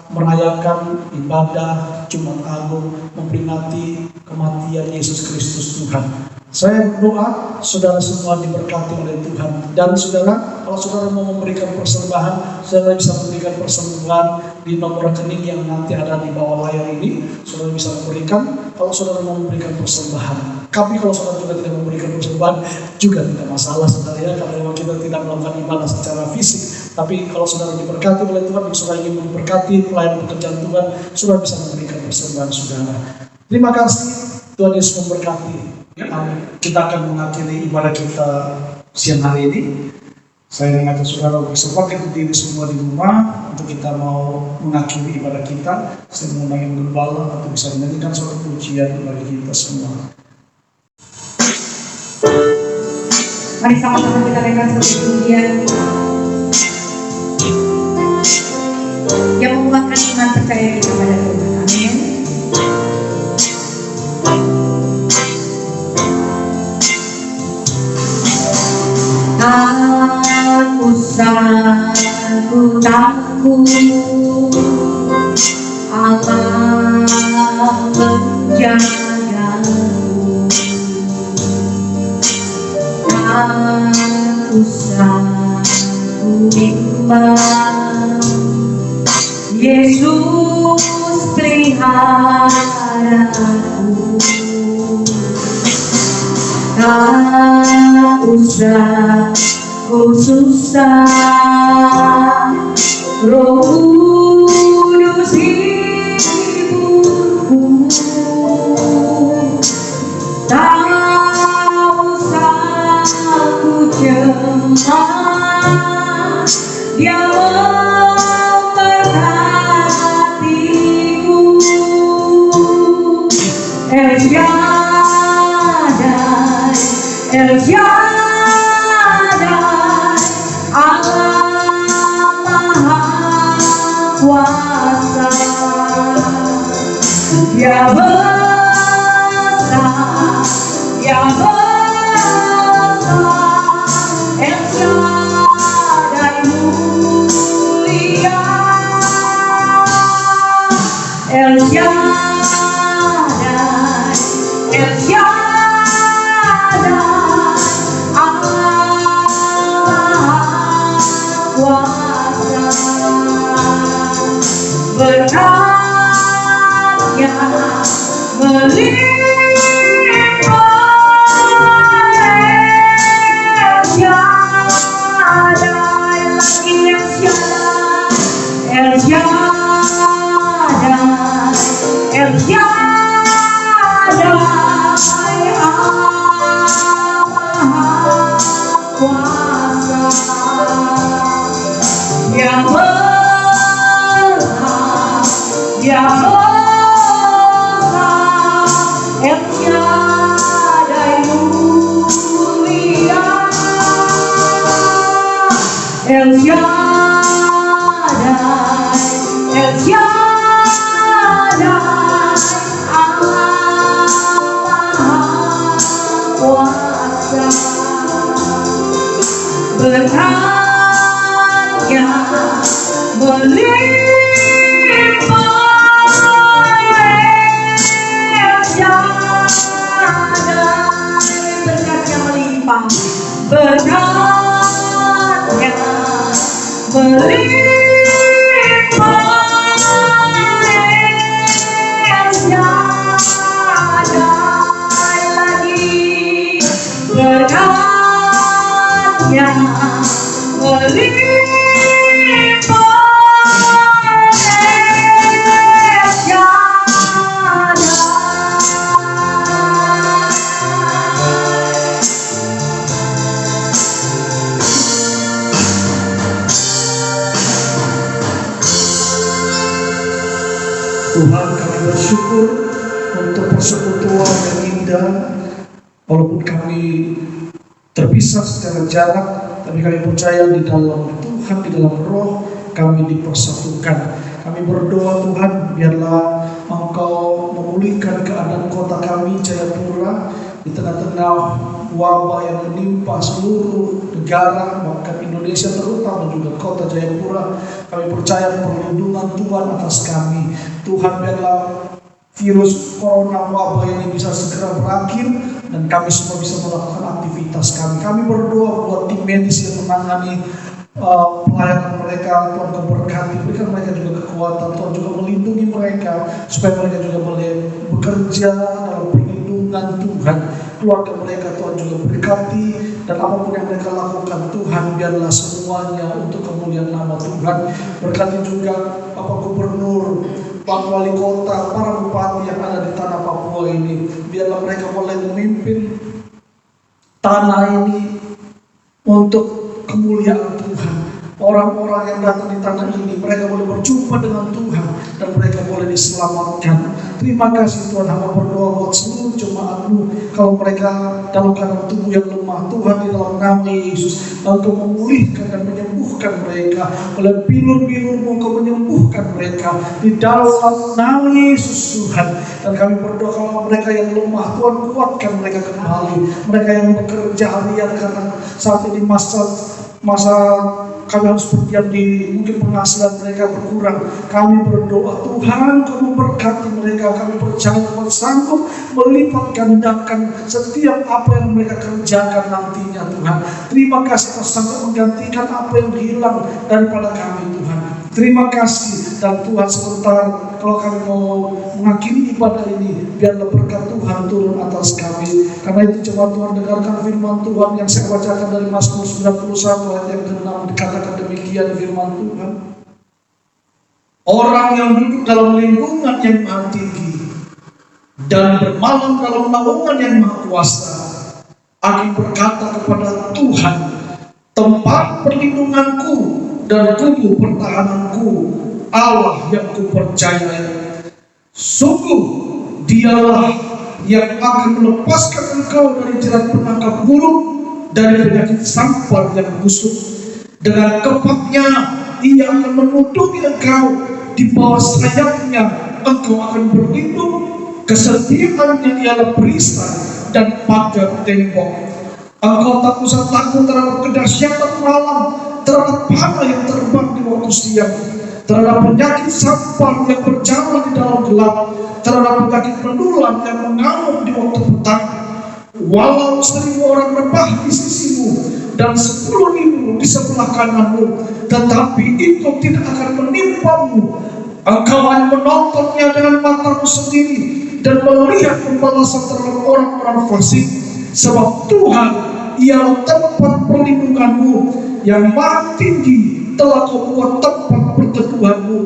merayakan ibadah Jumat Agung, memperingati kematian Yesus Kristus Tuhan. Saya berdoa saudara semua diberkati oleh Tuhan. Dan saudara, kalau saudara mau memberikan persembahan, saudara bisa memberikan persembahan di nomor rekening yang nanti ada di bawah layar ini. Saudara bisa memberikan kalau saudara mau memberikan persembahan. Tapi kalau saudara juga tidak memberikan persembahan juga tidak masalah saudara ya, karena memang kita tidak melakukan ibadah secara fisik. Tapi kalau saudara diberkati oleh Tuhan, saudara ingin memberkati pelayanan pekerjaan Tuhan, saudara bisa memberikan persembahan saudara. Terima kasih, Tuhan Yesus memberkati. Kita akan mengakhiri ibadah kita siang hari ini. Saya mengajak saudara untuk sempat berdiri semua di rumah untuk kita mau mengakhiri ibadah kita. Saya mengundang yang gembala untuk bisa menyanyikan suatu pujian bagi kita semua. Mari sama-sama kita naikkan satu pujian yang menguatkan iman percaya kita pada Tuhan. Amin. Aku sanggup takut, Allah menjagaku. Aku sanggup imbang, Yesus pelihara aku. Tak usah ku susah, Roh Kudus hiburku. Tak usah ku cemas, Dia memberkatiku. El Shaddai, El Shaddai, Allah Maha Kuasa. Dia besar, Dia besar, El Shaddai mulia, El Shaddai, El Shaddai, Allah kuasa, berkatnya melimpah. El Shaddai, lagi El Shaddai, El Shaddai, El Shaddai, Allah kuasa, yang berhak, yang berhak, El Shaddai mulia, El Shaddai, El Shaddai, Allah kuasa, berkatnya melimpah. El Shaddai, berkatnya melimpah, berkatnya melimpah. El Shaddai, lagi berkatnya melimpah. El Shaddai. Tuhan, kami bersyukur untuk persekutuan yang indah. Walaupun kami terpisah secara jarak, tapi kami percaya di dalam Tuhan, di dalam Roh kami dipersatukan. Kami berdoa Tuhan, biarlah Engkau memulihkan keadaan kota kami Jayapura di tengah-tengah wabah yang menimpa seluruh negara, bahkan Indonesia, terutama juga kota Jayapura. Kami percaya perlindungan Tuhan atas kami. Tuhan, biarlah virus corona wabah ini bisa segera berakhir dan kami semua bisa melakukan aktivitas kami. Kami berdoa buat tim medis yang menangani pelayanan mereka. Tuhan Kau berkati, berikan mereka juga kekuatan. Tuhan juga melindungi mereka supaya mereka juga boleh bekerja dalam perlindungan Tuhan. Keluarga mereka Tuhan juga berkati, dan apapun yang mereka lakukan Tuhan, biarlah semuanya untuk kemuliaan nama Tuhan. Berkati juga Bapak Gubernur, Pak Wali Kota, para bupati yang ada di tanah Papua ini. Biarlah mereka boleh memimpin tanah ini untuk kemuliaan Tuhan. Orang-orang yang datang di tanah ini, mereka boleh berjumpa dengan Tuhan dan mereka boleh diselamatkan. Terima kasih Tuhan. Hamba berdoa buat seluruh jemaat-Mu, kalau mereka dalam keadaan tubuh yang lemah, Tuhan, di dalam nama Yesus Engkau memulihkan dan menyembuhkan mereka. Oleh bilur-bilur-Mu Engkau menyembuhkan mereka di dalam nama Yesus Tuhan. Dan kami berdoa kalau mereka yang lemah, Tuhan kuatkan mereka kembali. Mereka yang bekerja harian karena saat ini masa kami harus berdiam diri, mungkin penghasilan mereka berkurang. Kami berdoa Tuhan Kau memberkati mereka. Kami percaya Kau sanggup melipat gandakan setiap apa yang mereka kerjakan nantinya Tuhan. Terima kasih Kau sanggup menggantikan apa yang hilang daripada kami Tuhan. Terima kasih. Dan Tuhan, sebentar kalau kami mau mengakhiri ibadah ini, biarlah berkat Tuhan turun atas kami. Karena itu coba Tuhan dengarkan firman Tuhan yang saya bacakan dari Mazmur 91 ayat yang ke-6. Dikatakan demikian firman Tuhan. Orang yang duduk dalam lindungan yang maha tinggi dan bermalam dalam naungan yang maha kuasa, aku berkata kepada Tuhan, tempat perlindunganku dan tubuh pertahananku, Allah yang kupercayai. Sungguh Dialah yang akan melepaskan engkau dari jerat penangkap burung, dari penyakit sampar yang busuk. Dengan kepaknya Ia akan menutupi engkau, di bawah sayapnya engkau akan berlindung. Kesetiaannya ialah perisai dan pagar tembok. Engkau tak usah takut terhadap kedahsyatan malam, terhadap panah yang terbang di waktu siang, terhadap penyakit sampar yang berjalan di dalam gelap, terhadap penyakit menular yang mengamuk di waktu petang. Walau 1.000 orang rebah di sisimu dan 10.000 di sebelah kananmu, tetapi itu tidak akan menimpamu. Engkau hanya menontonnya dengan matamu sendiri dan melihat pembalasan terhadap orang-orang fasik. Sebab Tuhan ialah tempat perlindunganmu, yang maha tinggi telah kau buat tempat perteduhanmu.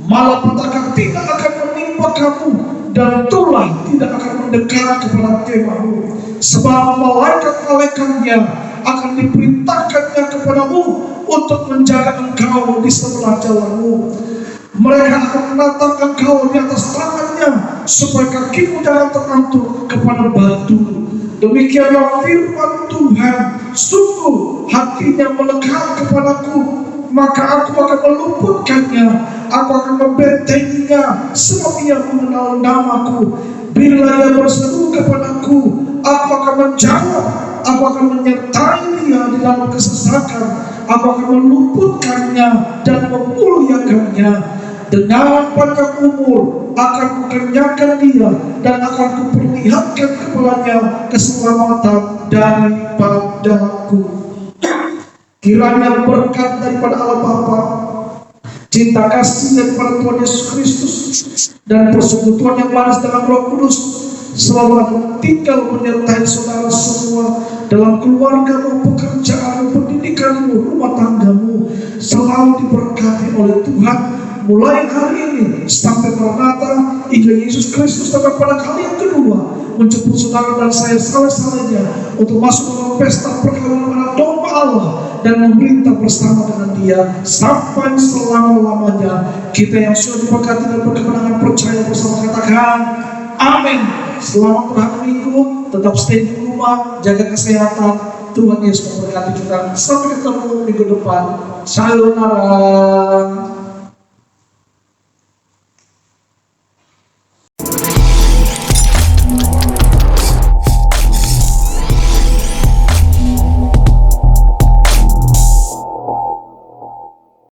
Malapetaka tidak akan menimpa kamu, dan tulah tidak akan mendekat kepada kemahmu. Sebab malaikat-malaikatnya akan diperintahkannya kepadamu untuk menjaga engkau di sebelah jalanmu. Mereka akan menatang engkau di atas tangannya, supaya kakimu jangan terantuk kepada batu. Demikianlah firman Tuhan, sungguh hatinya melekat kepadaku, maka aku akan meluputkannya, aku akan membentenginya, sebab ia mengenal namaku. Bila ia berseru kepadaku, aku akan menjawab, aku akan menyertai dia di dalam kesesakan, aku akan meluputkannya dan memuliakannya. Dengan panjang umur akan kukenyangkan dia, dan akan kuperlihatkan kepadanya keselamatan daripadaku. Kiranya berkat daripada Allah Bapa, cinta kasih daripada Tuhan Yesus Kristus, dan persekutuan yang manis dalam Roh Kudus selalu akan tinggal menyertai saudara semua dalam keluargamu, pekerjaanmu, pendidikanmu, rumah tanggamu. Selalu diberkati oleh Tuhan mulai hari ini sampai Maranatha, hingga Yesus Kristus datang pada kali yang kedua menjemput saudara dan saya saleh-salehnya untuk masuk dalam pesta perkawinan anak domba Allah dan memerintah bersama dengan dia sampai selama-lamanya. Kita yang sudah diberkati dan berkemenangan percaya bersama katakan amin. Selamat berhari Minggu, tetap stay di rumah, jaga kesehatan. Tuhan Yesus memberkati kita. Sampai ketemu minggu depan. Sayonara.